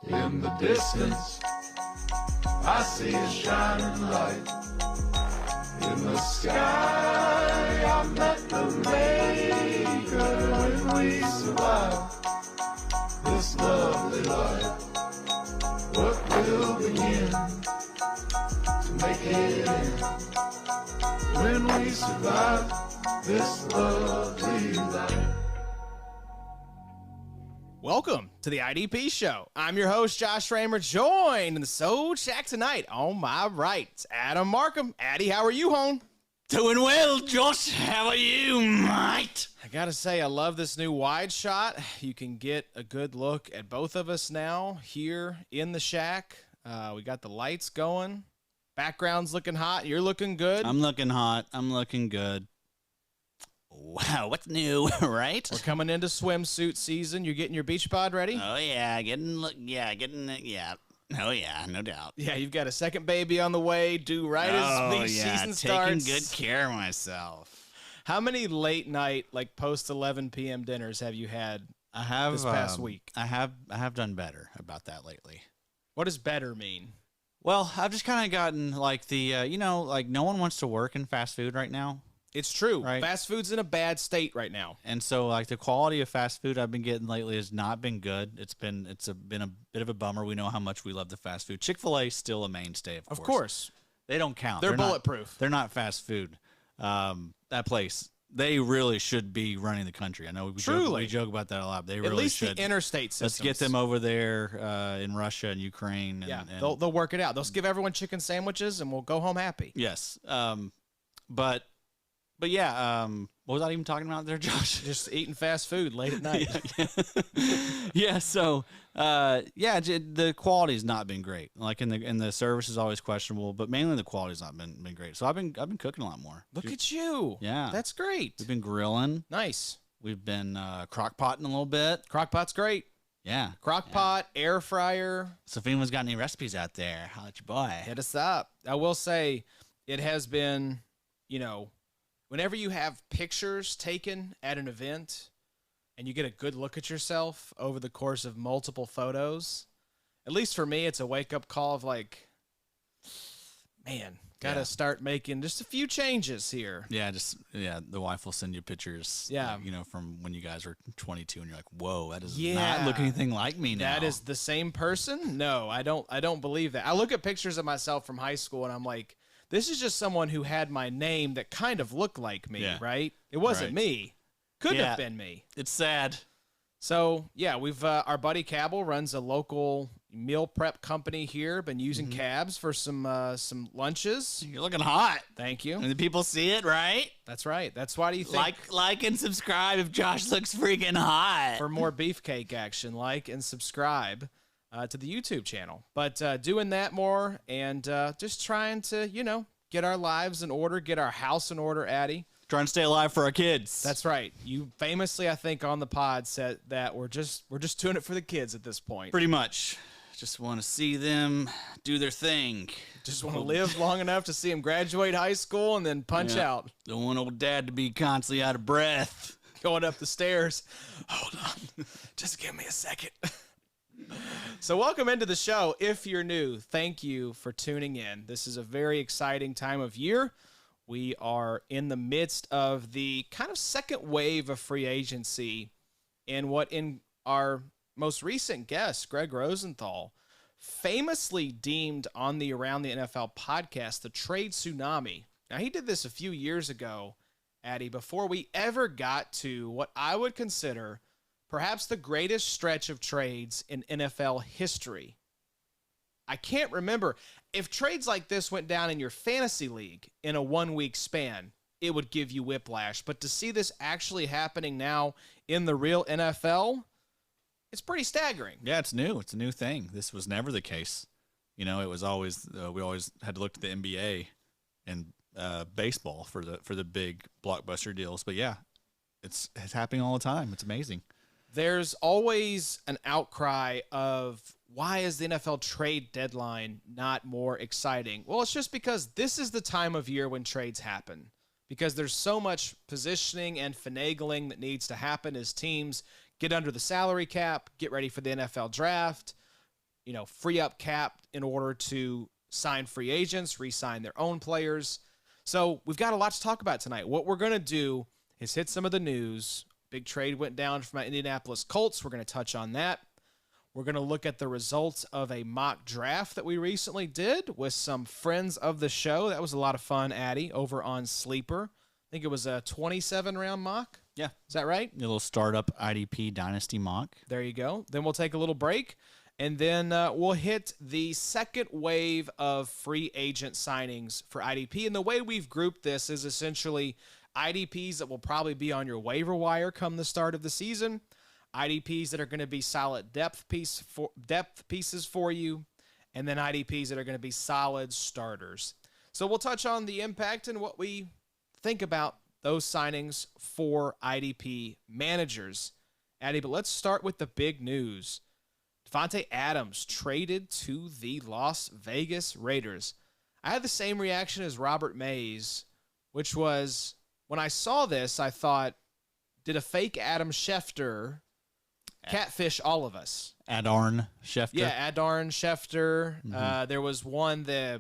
In the distance, I see a shining light. In the sky, I met the maker. When we survive this lovely life, what will begin to make it end? When we survive this lovely life. Welcome to the IDP Show. I'm your host, Josh Raymer, joined in the Sode Shack tonight. On my right, it's Adam Markham. Addy, how are you, home? Doing well, Josh. How are you, mate? I gotta say, I love this new wide shot. You can get a good look at both of us now here in the shack. We got the lights going. Background's looking hot. You're looking good. I'm looking hot. I'm looking good. Wow, what's new, right? We're coming into swimsuit season. You're getting your beach bod ready? Oh, yeah, getting, oh, yeah, no doubt. Yeah, you've got a second baby on the way, due right as beach season starts. Taking good care of myself. How many late night, like post 11 p.m. dinners have you had this past week? I have done better about that lately. What does better mean? Well, I've just kind of gotten like the, like no one wants to work in fast food right now. It's true. Right. Fast food's in a bad state right now. And so, like, the quality of fast food I've been getting lately has not been good. It's been a bit of a bummer. We know how much we love the fast food. Chick-fil-A is still a mainstay, of course. They don't count. They're bulletproof. They're not fast food. That place, they really should be running the country. I know we joke about that a lot. But they really should. At least the interstate systems. Let's get them over there in Russia and Ukraine. And they'll work it out. They'll give everyone chicken sandwiches, and we'll go home happy. Yes. But yeah, what was I even talking about there, Josh? Just eating fast food late at night. Yeah. So, the quality's not been great. Like in the service is always questionable, but mainly the quality's not been great. So I've been cooking a lot more. Look at you. Yeah, that's great. We've been grilling. Nice. We've been crock-potting a little bit. Crock-pot's great. Yeah. Crock-pot, air fryer. So if anyone's got any recipes out there, holla at your boy. Hit us up. I will say it has been, whenever you have pictures taken at an event and you get a good look at yourself over the course of multiple photos, at least for me, it's a wake-up call of like, man, got to start making just a few changes here. Yeah, the wife will send you pictures, from when you guys were 22 and you're like, whoa, that does not look anything like me now. That is the same person? No, I don't believe that. I look at pictures of myself from high school and I'm like, this is just someone who had my name that kind of looked like me, right? It wasn't me. Couldn't have been me. It's sad. So, yeah, we've our buddy Cabell runs a local meal prep company here. Been using cabs for some lunches. You're looking hot. Thank you. And the people see it, right? That's right. That's why do you think like and subscribe if Josh looks freaking hot. For more beefcake action, like and subscribe to the YouTube channel. But doing that more and just trying to, get our lives in order, get our house in order, Addy. Trying to stay alive for our kids. That's right. You famously, I think, on the pod said that we're just doing it for the kids at this point. Pretty much. Just want to see them do their thing. Just want to live long enough to see them graduate high school and then punch out. Don't want old dad to be constantly out of breath. Going up the stairs. Hold on. Just give me a second. So welcome into the show. If you're new, thank you for tuning in. This is a very exciting time of year. We are in the midst of the kind of second wave of free agency, and what in our most recent guest, Greg Rosenthal, famously deemed on the Around the NFL podcast the trade tsunami. Now, he did this a few years ago, Addy, before we ever got to what I would consider perhaps the greatest stretch of trades in NFL history. I can't remember. If trades like this went down in your fantasy league in a 1 week span, it would give you whiplash. But to see this actually happening now in the real NFL, it's pretty staggering. Yeah, it's new. It's a new thing. This was never the case. It was always we always had to look to the NBA and baseball for the big blockbuster deals. But yeah, it's happening all the time. It's amazing. There's always an outcry of why is the NFL trade deadline not more exciting? Well, it's just because this is the time of year when trades happen. Because there's so much positioning and finagling that needs to happen as teams get under the salary cap, get ready for the NFL draft. free up cap in order to sign free agents, re-sign their own players. So we've got a lot to talk about tonight. What we're going to do is hit some of the news. Big trade went down from my Indianapolis Colts. We're going to touch on that. We're going to look at the results of a mock draft that we recently did with some friends of the show. That was a lot of fun, Addy, over on Sleeper. I think it was a 27-round mock. Yeah. Is that right? A little startup IDP Dynasty mock. There you go. Then we'll take a little break, and then we'll hit the second wave of free agent signings for IDP. And the way we've grouped this is essentially IDPs that will probably be on your waiver wire come the start of the season, IDPs that are going to be solid depth pieces for you, and then IDPs that are going to be solid starters. So we'll touch on the impact and what we think about those signings for IDP managers. Addy, but let's start with the big news. Davante Adams traded to the Las Vegas Raiders. I had the same reaction as Robert Mays, which was, when I saw this, I thought, did a fake Adam Schefter catfish all of us? Adarn Schefter. Yeah, Adarn Schefter. Mm-hmm. There was one, the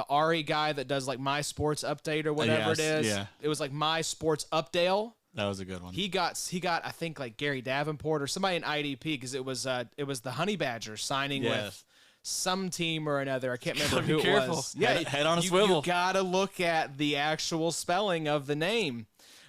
Ari guy that does like My Sports Update or whatever it is. Yeah. It was like My Sports Updale. That was a good one. He got I think like Gary Davenport or somebody in IDP, because it was the Honey Badger signing with some team or another. I can't remember who it was. Yeah, head on a swivel. You gotta look at the actual spelling of the name.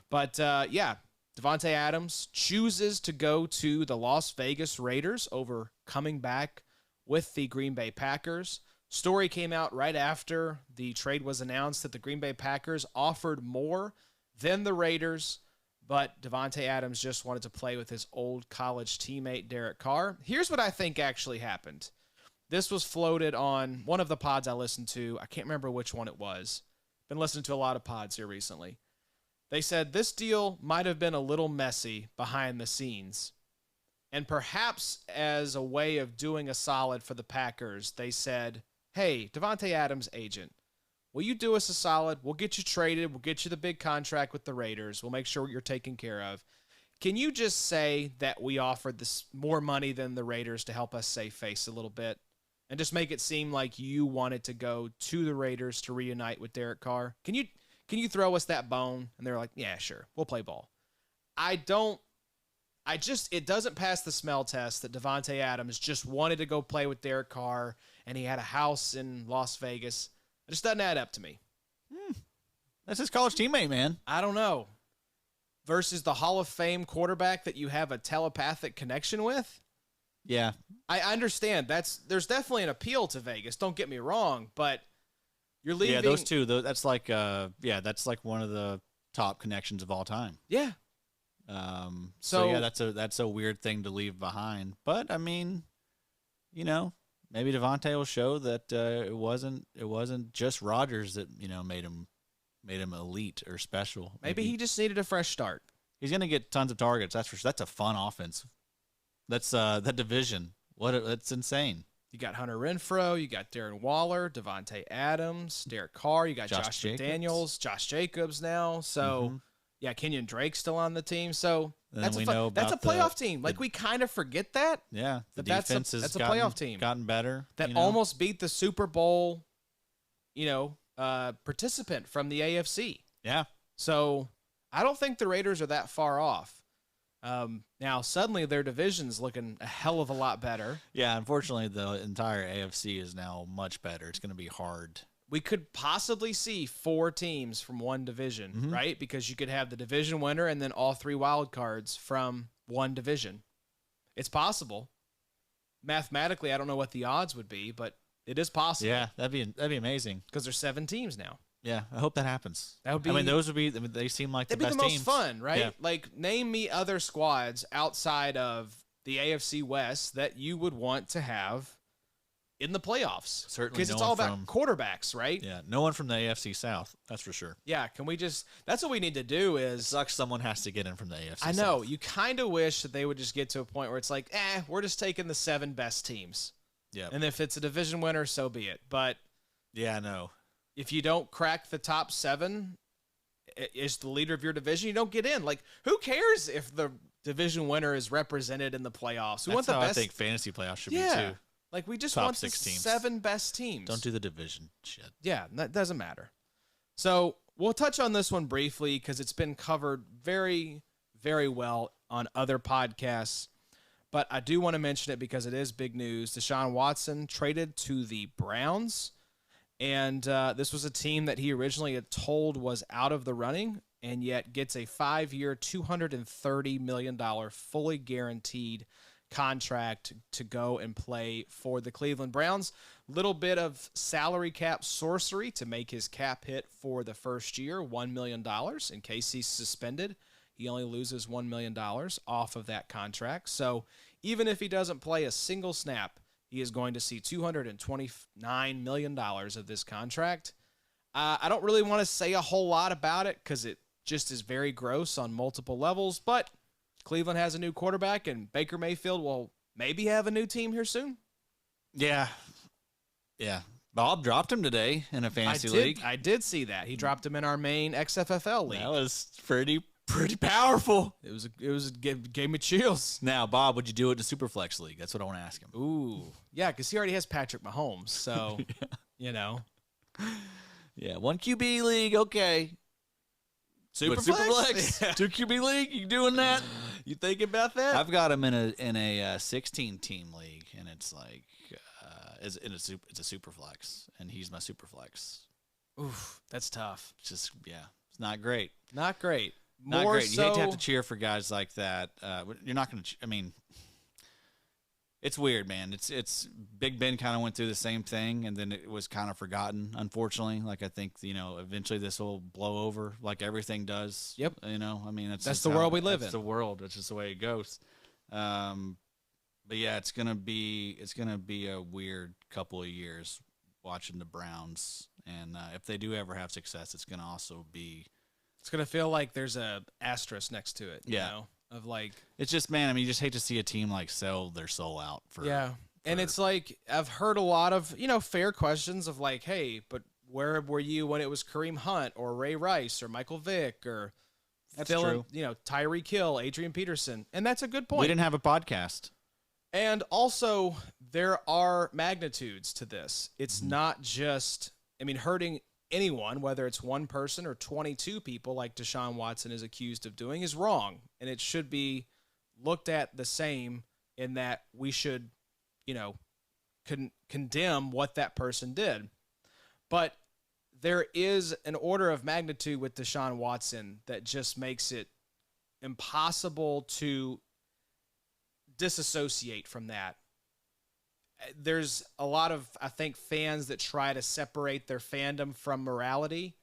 But Davante Adams chooses to go to the Las Vegas Raiders over coming back with the Green Bay Packers. Story came out right after the trade was announced that the Green Bay Packers offered more than the Raiders, but Davante Adams just wanted to play with his old college teammate Derek Carr. Here's what I think actually happened. This was floated on one of the pods I listened to. I can't remember which one it was. Been listening to a lot of pods here recently. They said this deal might have been a little messy behind the scenes. And perhaps as a way of doing a solid for the Packers, they said, hey, Davante Adams' agent, will you do us a solid? We'll get you traded. We'll get you the big contract with the Raiders. We'll make sure you're taken care of. Can you just say that we offered this more money than the Raiders to help us save face a little bit? And just make it seem like you wanted to go to the Raiders to reunite with Derek Carr? Can you throw us that bone? And they're like, yeah, sure. We'll play ball. It doesn't pass the smell test that Davante Adams just wanted to go play with Derek Carr and he had a house in Las Vegas. It just doesn't add up to me. That's his college teammate, man. I don't know. Versus the Hall of Fame quarterback that you have a telepathic connection with? Yeah. I understand. There's definitely an appeal to Vegas. Don't get me wrong, but you're leaving. Yeah, those two. That's like one of the top connections of all time. Yeah. So yeah, that's a weird thing to leave behind. But I mean, maybe Davante will show that it wasn't just Rodgers that made him elite or special. Maybe he just needed a fresh start. He's gonna get tons of targets. That's for sure. That's a fun offense. That's that division. That's insane. You got Hunter Renfrow, you got Darren Waller, Davante Adams, Derek Carr, you got Josh McDaniels, Josh Jacobs now. So yeah, Kenyon Drake's still on the team. So that's a playoff team. Like we kind of forget that. Yeah, the defense that's a playoff team. Gotten better. That almost beat the Super Bowl, participant from the AFC. Yeah. So I don't think the Raiders are that far off. Now suddenly their division's looking a hell of a lot better. Yeah, unfortunately the entire AFC is now much better. It's going to be hard. We could possibly see 4 teams from one division, right? Because you could have the division winner and then all 3 wild cards from one division. It's possible. Mathematically, I don't know what the odds would be, but it is possible. Yeah, that'd be amazing. Because there's 7 teams now. Yeah, I hope that happens. That would be. I mean, those would be. They seem like the best most teams. Fun, right? Yeah. Like, name me other squads outside of the AFC West that you would want to have in the playoffs. Certainly, because it's all about quarterbacks, right? Yeah, no one from the AFC South. That's for sure. Yeah, can we just? That's what we need to do. Is it sucks someone has to get in from the AFC. I know. South. You kind of wish that they would just get to a point where it's like, we're just taking the 7 best teams. Yeah. And if it's a division winner, so be it. But yeah, I know. If you don't crack the top 7 as the leader of your division, you don't get in. Like, who cares if the division winner is represented in the playoffs? We want the best. I think fantasy playoffs should be too. Like, we just Top want the 6 teams. 7 best teams. Don't do the division shit. Yeah, that doesn't matter. So we'll touch on this one briefly because it's been covered very, very well on other podcasts. But I do want to mention it because it is big news. Deshaun Watson traded to the Browns. And this was a team that he originally had told was out of the running, and yet gets a 5-year, $230 million fully guaranteed contract to go and play for the Cleveland Browns. Little bit of salary cap sorcery to make his cap hit for the first year, $1 million. In case he's suspended, he only loses $1 million off of that contract. So even if he doesn't play a single snap, he is going to see $229 million of this contract. I don't really want to say a whole lot about it because it just is very gross on multiple levels, but Cleveland has a new quarterback, and Baker Mayfield will maybe have a new team here soon. Yeah. Bob dropped him today in a fantasy league. I did see that. He dropped him in our main XFFL league. That was pretty powerful. Gave me chills. Now, Bob, would you do it in a Superflex league? That's what I want to ask him. Ooh. Yeah, because he already has Patrick Mahomes, so, you know. Yeah, 1 QB league, okay. Superflex? Yeah. 2 QB league, you doing that? You thinking about that? I've got him in a 16-team league, and it's like it's a Superflex, and he's my Superflex. Oof, that's tough. It's not great. Not great. Not More great. so, You hate to have to cheer for guys like that. You're not going to. I mean, it's weird, man. It's Big Ben kind of went through the same thing, and then it was kind of forgotten. Unfortunately, like I think eventually this will blow over, like everything does. Yep. I mean that's the world we live in. That's the world. That's just the way it goes. But yeah, it's gonna be a weird couple of years watching the Browns, and if they do ever have success, it's gonna also be. It's going to feel like there's a asterisk next to it, you know, of like. It's just, man, I mean, you just hate to see a team like sell their soul out for. Yeah. And it's like, I've heard a lot of, fair questions of like, hey, but where were you when it was Kareem Hunt or Ray Rice or Michael Vick or true. Tyreek Hill, Adrian Peterson. And that's a good point. We didn't have a podcast. And also, there are magnitudes to this. It's not just, hurting anyone, whether it's one person or 22 people like Deshaun Watson is accused of doing, is wrong. And it should be looked at the same in that we should, condemn what that person did. But there is an order of magnitude with Deshaun Watson that just makes it impossible to disassociate from that. There's a lot of, I think, fans that try to separate their fandom from morality.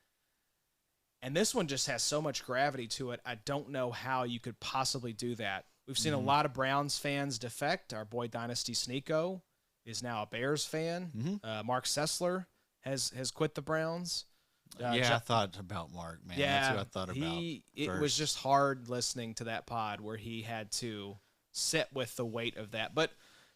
And this one just has so much gravity to it. I don't know how you could possibly do that. We've seen a lot of Browns fans defect. Our boy Dynasty Sneeko is now a Bears fan. Mark Sessler has quit the Browns. I thought about Mark, man. Yeah, that's who I thought about. It was just hard listening to that pod where he had to sit with the weight of that. But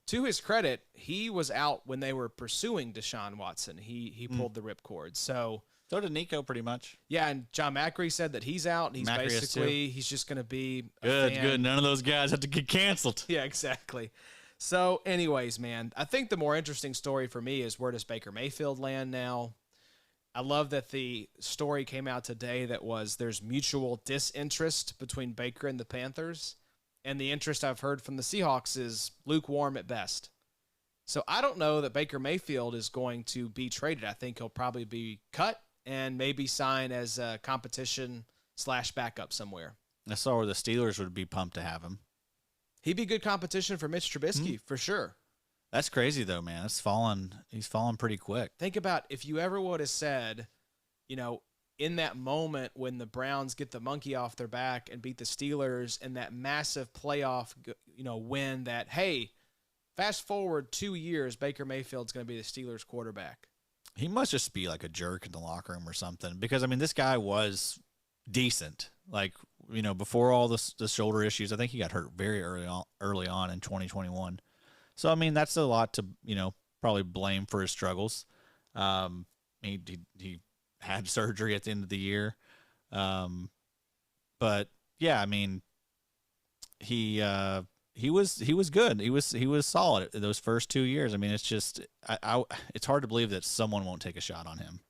to his credit, he was out when they were pursuing Deshaun Watson. He pulled the ripcord. So did Nico pretty much. Yeah, and John Macri said that he's out. He's he's just going to be a fan. Good. None of those guys have to get canceled. Yeah, exactly. So anyways, man, I think the more interesting story for me is where does Baker Mayfield land now? I love that the story came out today that there's mutual disinterest between Baker and the Panthers. And the interest I've heard from the Seahawks is lukewarm at best. So I don't know that Baker Mayfield is going to be traded. I think he'll probably be cut and maybe sign as a competition / backup somewhere. I saw where the Steelers would be pumped to have him. He'd be good competition for Mitch Trubisky, for sure. That's crazy, though, man. He's fallen pretty quick. Think about if you ever would have said, in that moment when the Browns get the monkey off their back and beat the Steelers in that massive playoff, win that, hey, fast forward 2 years, Baker Mayfield's going to be the Steelers quarterback. He must just be like a jerk in the locker room or something because, this guy was decent. Like, before all the shoulder issues, I think he got hurt very early on in 2021. So, that's a lot to, probably blame for his struggles. He had surgery at the end of the year. But yeah, he he was good. He was solid those first 2 years. I mean, it's just it's hard to believe that someone won't take a shot on him.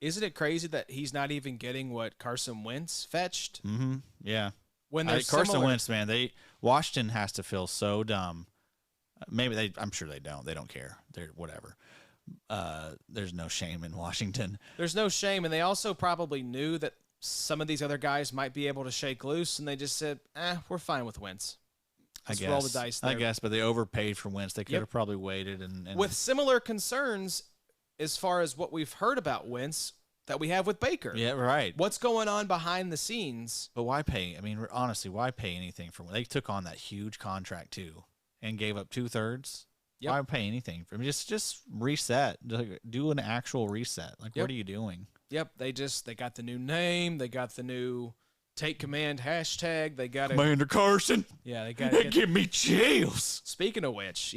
Isn't it crazy that he's not even getting what Carson Wentz fetched? Mm-hmm. Yeah. When there's Carson Wentz, man, Washington has to feel so dumb. Maybe I'm sure they don't. They don't care. They're whatever. There's no shame in Washington. There's no shame, and they also probably knew that some of these other guys might be able to shake loose, and they just said, we're fine with Wentz. Let's roll the dice there. I guess, but they overpaid for Wentz. They could have probably waited. And with similar concerns as far as what we've heard about Wentz that we have with Baker. Yeah, right. What's going on behind the scenes? But why pay? I mean, honestly, why pay anything for him? They took on that huge contract, too, and gave up 2/3. Yep. Why pay anything for him? Just reset. Do an actual reset. Like, what are you doing? Yep, they got the new name. They got the new take command hashtag. They got Commander Carson. Yeah, they got to give me chills. Speaking of which,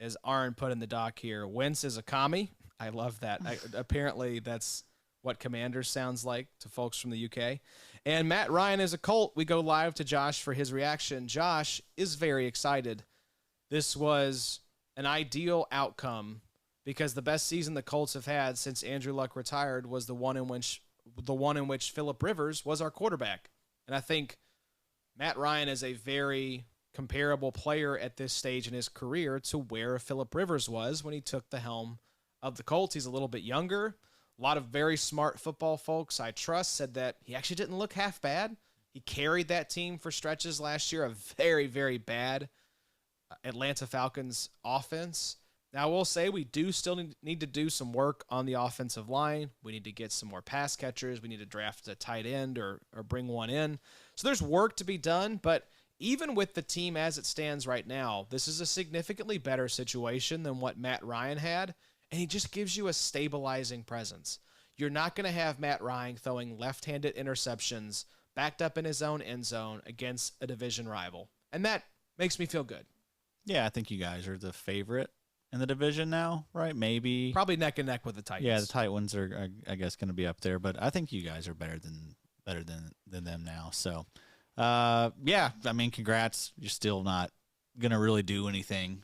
as Aaron put in the doc here, Wentz is a commie. I love that. Apparently, that's what Commander sounds like to folks from the UK. And Matt Ryan is a Colt. We go live to Josh for his reaction. Josh is very excited. This was an ideal outcome because the best season the Colts have had since Andrew Luck retired was the one in which Phillip Rivers was our quarterback. And I think Matt Ryan is a very comparable player at this stage in his career to where Phillip Rivers was when he took the helm of the Colts. He's a little bit younger. A lot of very smart football folks I trust said that he actually didn't look half bad. He carried that team for stretches last year, a very, very bad Atlanta Falcons offense. Now, I will say we do still need to do some work on the offensive line. We need to get some more pass catchers. We need to draft a tight end or bring one in. So there's work to be done, but even with the team as it stands right now, this is a significantly better situation than what Matt Ryan had, and he just gives you a stabilizing presence. You're not going to have Matt Ryan throwing left-handed interceptions backed up in his own end zone against a division rival, and that makes me feel good. Yeah, I think you guys are the favorite in the division now, right? Maybe probably neck and neck with the Titans. Yeah, the Titans are I guess going to be up there, but I think you guys are better than them now. So, yeah, I mean, congrats. You're still not going to really do anything,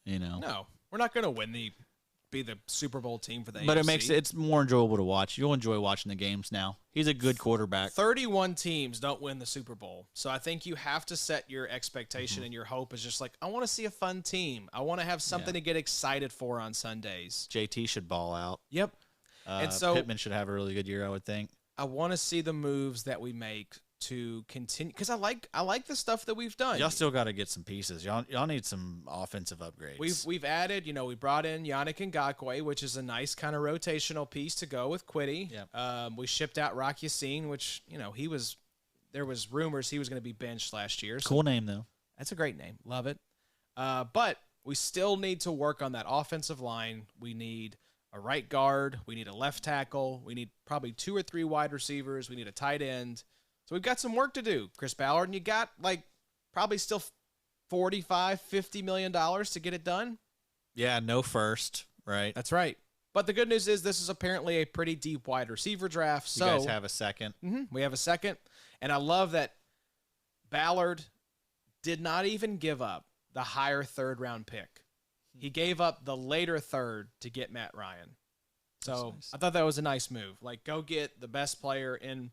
you know. No, we're not going to be the Super Bowl team for the But AFC. it's more enjoyable to watch. You'll enjoy watching the games now. He's a good quarterback. 31 teams don't win the Super Bowl. So I think you have to set your expectation and your hope is just like, I want to see a fun team. I want to have something to get excited for on Sundays. JT should ball out. Yep. And so Pittman should have a really good year, I would think. I want to see the moves that we make to continue because I like the stuff that we've done. Y'all still got to get some pieces. Y'all need some offensive upgrades. We've added, we brought in Yannick Ngakoue, which is a nice kind of rotational piece to go with Quiddy. Yep. We shipped out Rock Yassin, which there was rumors he was going to be benched last year. So cool name though. That's a great name. Love it. But we still need to work on that offensive line. We need a right guard. We need a left tackle. We need probably 2 or 3 wide receivers. We need a tight end. So we've got some work to do, Chris Ballard, and you got probably still $45-50 million to get it done. Yeah, no first, right? That's right. But the good news is this is apparently a pretty deep wide receiver draft. So you guys have a second. We have a second, and I love that Ballard did not even give up the higher third-round pick. He gave up the later third to get Matt Ryan. So nice. I thought that was a nice move. Go get the best player in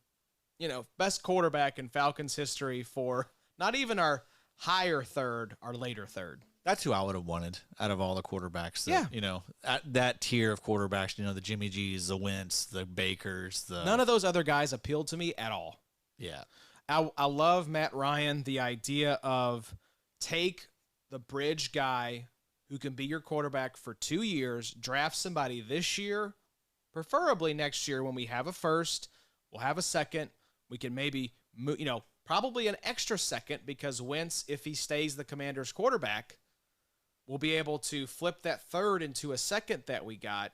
best quarterback in Falcons history for not even our higher third, our later third. That's who I would have wanted out of all the quarterbacks. That tier of quarterbacks, the Jimmy G's, the Wentz, the Bakers. None of those other guys appealed to me at all. Yeah. I love Matt Ryan, the idea of take the bridge guy who can be your quarterback for 2 years, draft somebody this year, preferably next year when we have a first, we'll have a second. We can maybe, probably an extra second because Wentz, if he stays the Commanders' quarterback, we'll be able to flip that third into a second that we got,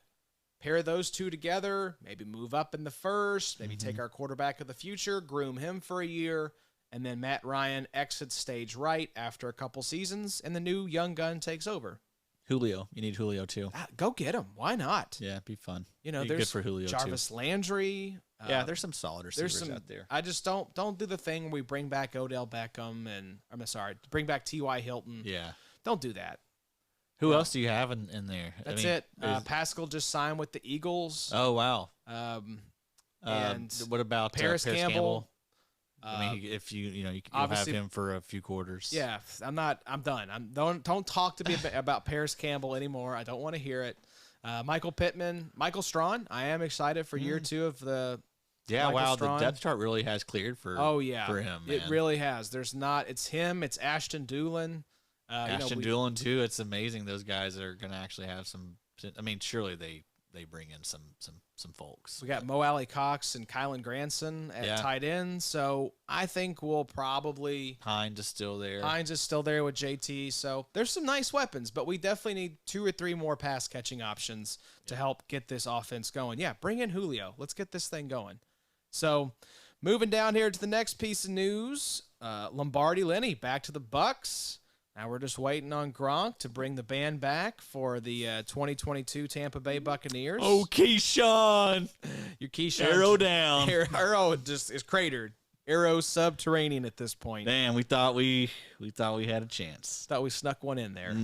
pair those two together, maybe move up in the first, maybe take our quarterback of the future, groom him for a year, and then Matt Ryan exits stage right after a couple seasons, and the new young gun takes over. Julio. You need Julio, too. Go get him. Why not? Yeah, it'd be fun. There's good for Julio, Jarvis too. Landry. Yeah, there's some solid receivers out there. I just don't do the thing where we bring back Odell Beckham bring back T.Y. Hilton. Yeah. Don't do that. Who else do you have in there? That's it. Pascal just signed with the Eagles. Oh, wow. And what about Paris Campbell? I mean, if you'll have him for a few quarters. Yeah, I'm done. Don't talk to me about Paris Campbell anymore. I don't want to hear it. Michael Pittman, Michael Strawn. I am excited for year 2 of the. Yeah, Michael wow, Strawn. the depth chart really has cleared for. Oh yeah, for him. Man. It really has. It's him. It's Ashton Dulin. Ashton Dulin too. It's amazing those guys are going to actually have some. I mean, surely they bring in some folks. We got Mo Alley Cox and Kylan Granson at tight end. So I think we'll probably Hines is still there. Hines is still there with JT. So there's some nice weapons, but we definitely need 2 or 3 more pass catching options to help get this offense going. Yeah, bring in Julio. Let's get this thing going. So moving down here to the next piece of news, Lombardi Lenny back to the Bucks. Now we're just waiting on Gronk to bring the band back for the 2022 Tampa Bay Buccaneers. Oh, Keyshawn. Your Keyshawn. Arrow down. Arrow just is cratered. Arrow subterranean at this point. Damn, we thought we had a chance. Thought we snuck one in there.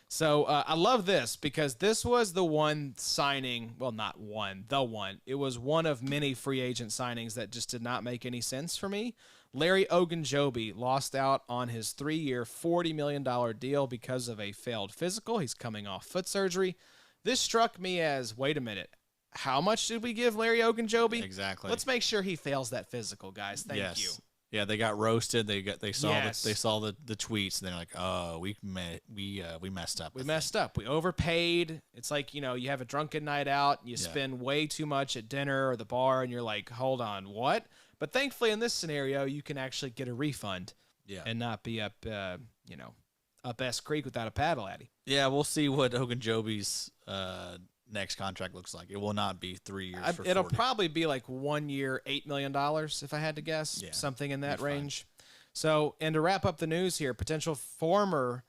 So I love this because this was the one signing. Well, not one. The one. It was one of many free agent signings that just did not make any sense for me. Larry Ogunjobi lost out on his 3-year, $40 million deal because of a failed physical. He's coming off foot surgery. This struck me as, wait a minute, how much did we give Larry Ogunjobi? Exactly. Let's make sure he fails that physical, guys. Thank you. Yeah, they got roasted. They saw the tweets and they're like, oh, we messed up. We messed up. We overpaid. It's like, you have a drunken night out and you spend way too much at dinner or the bar and you're like, hold on, what? But thankfully, in this scenario, you can actually get a refund and not be up Best Creek without a paddle addy. Yeah, we'll see what Ogunjobi's next contract looks like. It will not be 3 years. It'll probably be like 1 year, $8 million, if I had to guess, something in that range. So, and to wrap up the news here, potential former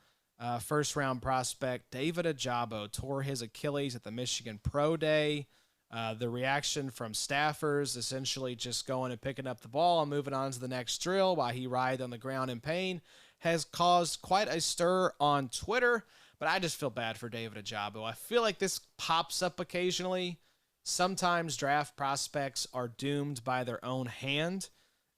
first-round prospect David Ojabo tore his Achilles at the Michigan Pro Day. The reaction from staffers, essentially just going and picking up the ball and moving on to the next drill while he writhed on the ground in pain, has caused quite a stir on Twitter. But I just feel bad for David Ojabo. I feel like this pops up occasionally. Sometimes draft prospects are doomed by their own hand,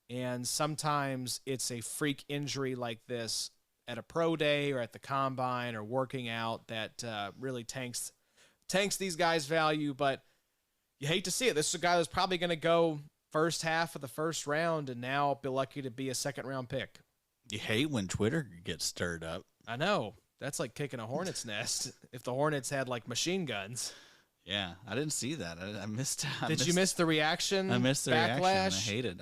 and sometimes it's a freak injury like this at a pro day or at the combine or working out that really tanks these guys' value. But you hate to see it. This is a guy that's probably going to go first half of the first round and now be lucky to be a second-round pick. You hate when Twitter gets stirred up. I know. That's like kicking a hornet's nest if the Hornets had, like, machine guns. Yeah, I didn't see that. I missed. Did you miss the reaction? I missed the backlash? Reaction. I hate it.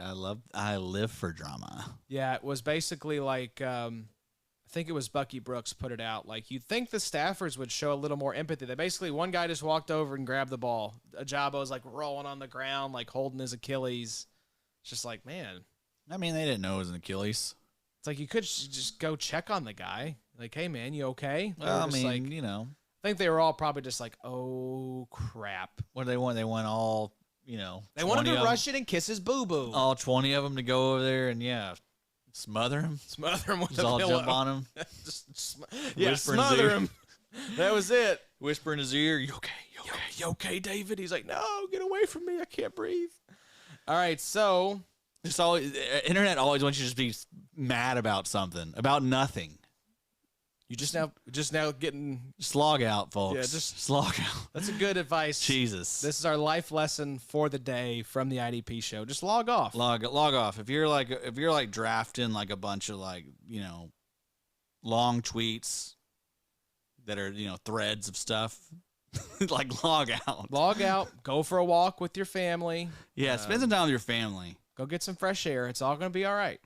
I live for drama. Yeah, it was basically like I think it was Bucky Brooks put it out. Like, you'd think the staffers would show a little more empathy. They basically, one guy just walked over and grabbed the ball. Ojabo's like rolling on the ground, like holding his Achilles. It's just like, man. I mean, they didn't know it was an Achilles. It's like you could just go check on the guy. Like, hey, man, you okay? Well, I mean, like, I think they were all probably just like, oh, crap. What do they want? They want all, They wanted to rush it and kiss his boo-boo. All 20 of them to go over there and, smother him. Smother him with just a all pillow. Jump on him. Smother him. That was it. Whisper in his ear, you okay? You okay, David? He's like, no, get away from me. I can't breathe. All right, so. Just always, internet always wants you to just be mad about something, about nothing. You just now getting. Just log out, folks. Yeah, just log out. That's a good advice. Jesus. This is our life lesson for the day from the IDP show. Just log off. Log off. If you're like drafting like a bunch of long tweets that are, threads of stuff, like log out. Log out. Go for a walk with your family. Yeah, spend some time with your family. Go get some fresh air. It's all going to be all right.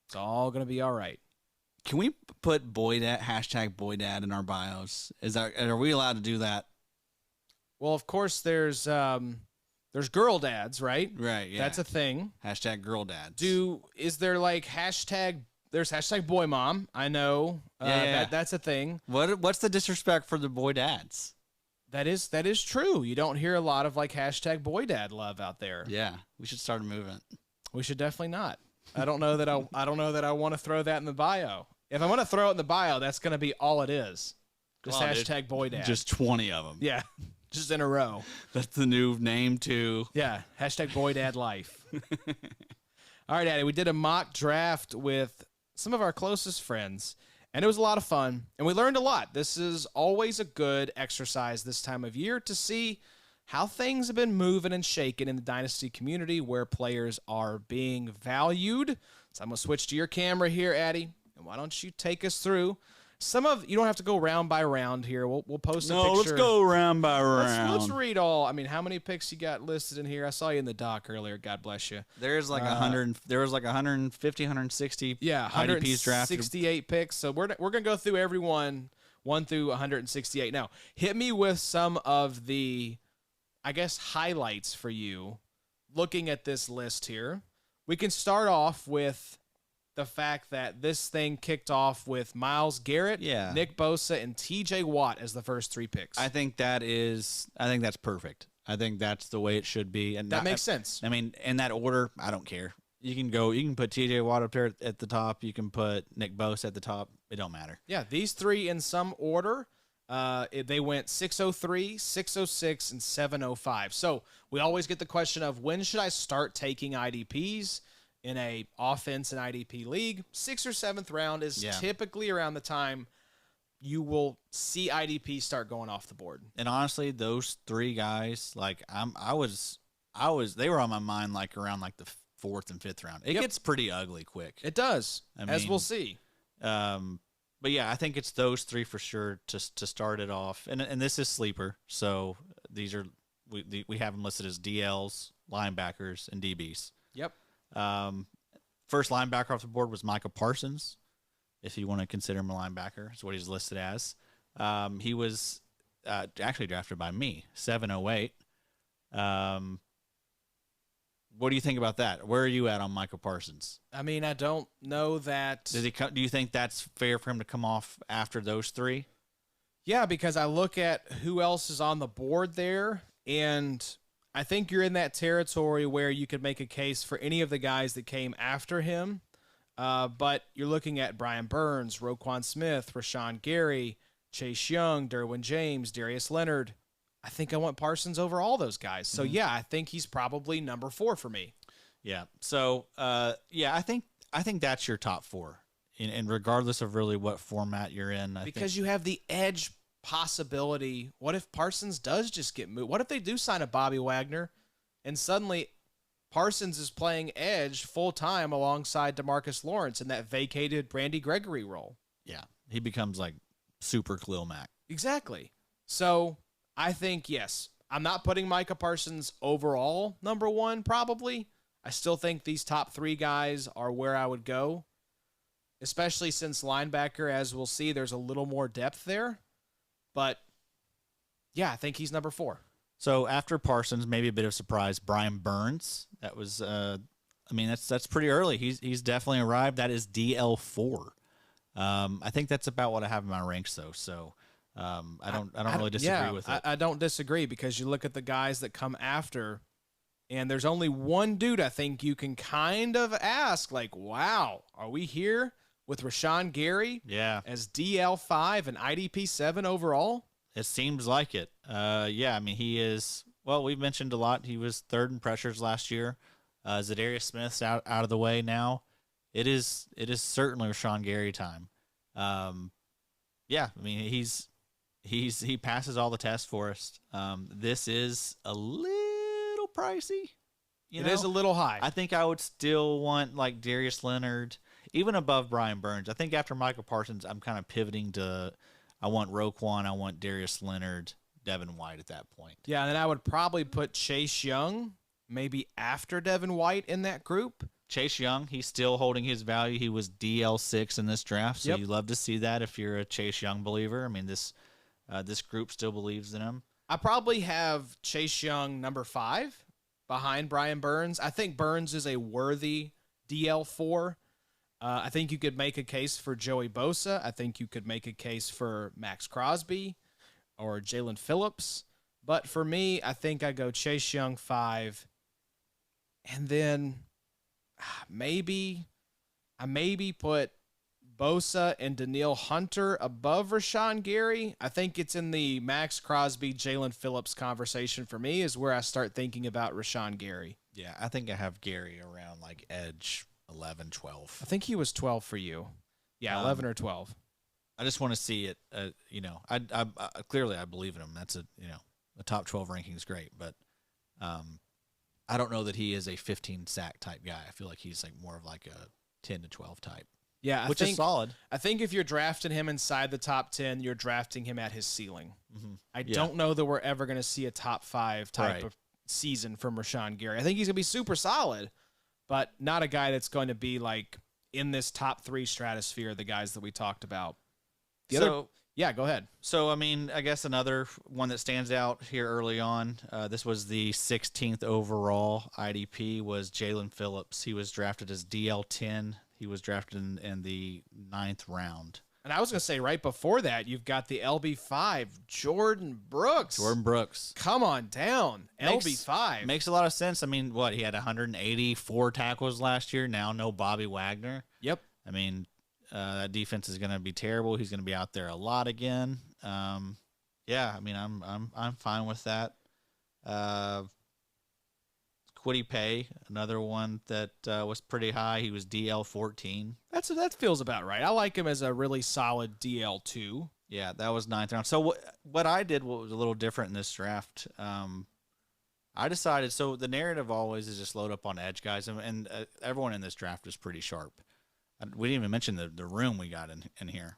It's all going to be all right. Can we put hashtag #BoyDad in our bios? Are we allowed to do that? Well, of course, there's girl dads, right? Right. Yeah. That's a thing. Hashtag girl dads. Is there like hashtag? There's hashtag boy mom. I know. Yeah. That's a thing. What's the disrespect for the boy dads? That is true. You don't hear a lot of like hashtag boy dad love out there. Yeah, we should start a movement. We should definitely not. I don't know that I want to throw that in the bio. If I want to throw it in the bio, that's going to be all it is. Just hashtag boy dad. Just 20 of them. Yeah, just in a row. That's the new name too. Yeah, hashtag boy dad life. All right, Daddy, we did a mock draft with some of our closest friends, and it was a lot of fun, and we learned a lot. This is always a good exercise this time of year to see how things have been moving and shaking in the Dynasty community, where players are being valued. So I'm going to switch to your camera here, Addy, and why don't you take us through you don't have to go round by round here. We'll post a picture. No, let's go round by round. Let's read all. I mean, how many picks you got listed in here? I saw you in the doc earlier. God bless you. There's like 100. There was like 150, 160. Yeah, IDPs drafted. 168 picks. So we're gonna go through everyone 1 through 168. Now, hit me with some of the, I guess, highlights for you. Looking at this list here, we can start off with the fact that this thing kicked off with Myles Garrett, Nick Bosa, and T.J. Watt as the first 3 picks. I think that's perfect. I think that's the way it should be, and that makes sense. I mean, in that order, I don't care. You can put T.J. Watt up there at the top. You can put Nick Bosa at the top. It don't matter. Yeah, these 3 in some order. They went 603, 606, and 705. So we always get the question of, when should I start taking IDPs? In a offense and IDP league, 6th or 7th round is typically around the time you will see IDP start going off the board. And honestly, those 3 guys, like they were on my mind like around like the 4th and 5th round. It gets pretty ugly quick. It does, as we'll see. But yeah, I think it's those 3 for sure to start it off. And this is sleeper, so these are we have them listed as DLs, linebackers, and DBs. Yep. First linebacker off the board was Micah Parsons, if you want to consider him a linebacker. Is what he's listed as. He was actually drafted by me, 708. What do you think about that? Where are you at on Micah Parsons? I mean, I don't know that. Do you think that's fair for him to come off after those 3? Yeah, because I look at who else is on the board there, and I think you're in that territory where you could make a case for any of the guys that came after him. But you're looking at Brian Burns, Roquan Smith, Rashan Gary, Chase Young, Derwin James, Darius Leonard. I think I want Parsons over all those guys. So, yeah, I think he's probably number 4 for me. Yeah. So, I think that's your top 4. And regardless of really what format you're in. Because you have the edge possibility. What if Parsons does just get moved? What if they do sign a Bobby Wagner and suddenly Parsons is playing edge full time alongside DeMarcus Lawrence in that vacated Randy Gregory role? Yeah, he becomes like super Khalil Mack. Exactly. So I think, yes, I'm not putting Micah Parsons overall number 1, probably. I still think these top 3 guys are where I would go, especially since linebacker, as we'll see, there's a little more depth there. But, yeah, I think he's number 4. So after Parsons, maybe a bit of surprise, Brian Burns. That was, that's pretty early. He's definitely arrived. That is DL4. I think that's about what I have in my ranks, though. So I don't really disagree with it. I don't disagree, because you look at the guys that come after, and there's only one dude I think you can kind of ask, like, wow, are we here with Rashan Gary as DL5 and IDP 7 overall? It seems like it. He is, well, we've mentioned a lot. He was 3rd in pressures last year. Za'Darius Smith's out of the way now. It is certainly Rashan Gary time. He passes all the tests for us. This is a little pricey. It is a little high. I think I would still want like Darius Leonard, even above Brian Burns. I think after Micah Parsons, I'm kind of pivoting to, I want Roquan, I want Darius Leonard, Devin White at that point. Yeah, and then I would probably put Chase Young maybe after Devin White in that group. Chase Young, he's still holding his value. He was DL6 in this draft, so you love to see that if you're a Chase Young believer. I mean, this group still believes in him. I probably have Chase Young number 5 behind Brian Burns. I think Burns is a worthy DL4. I think you could make a case for Joey Bosa. I think you could make a case for Max Crosby. or Jalen Phillips. But for me, I think I go Chase Young 5. And then I maybe put Bosa and Danielle Hunter above Rashan Gary. I think it's in the Max Crosby, Jalen Phillips conversation for me is where I start thinking about Rashan Gary. Yeah, I think I have Gary around like edge 11, 12. I think he was 12 for you. Yeah, 11 or 12. I just want to see it. I clearly I believe in him. That's a top 12 ranking is great, but I don't know that he is a 15 sack type guy. I feel like he's like more of like a 10 to 12 type. Yeah, which is solid. I think if you're drafting him inside the top 10, you're drafting him at his ceiling. Mm-hmm. I don't know that we're ever going to see a top 5 type of season from Rashan Gary. I think he's going to be super solid, but not a guy that's going to be like in this top 3 stratosphere, the guys that we talked about. Yeah, go ahead. So, I mean, I guess another one that stands out here early on, this was the 16th overall IDP, was Jalen Phillips. He was drafted as DL10. He was drafted in the 9th round. And I was going to say right before that, you've got the LB5, Jordan Brooks. Come on down. LB5. Makes a lot of sense. I mean, he had 184 tackles last year. Now no Bobby Wagner. Yep. I mean, that defense is going to be terrible. He's going to be out there a lot again. Yeah, I mean, I'm fine with that. Quiddy Pay, another one that was pretty high. He was DL14. That feels about right. I like him as a really solid DL2. Yeah, that was 9th round. So what I did, what was a little different in this draft, I decided, so the narrative always is just load up on edge guys, and everyone in this draft is pretty sharp. We didn't even mention the room we got in here.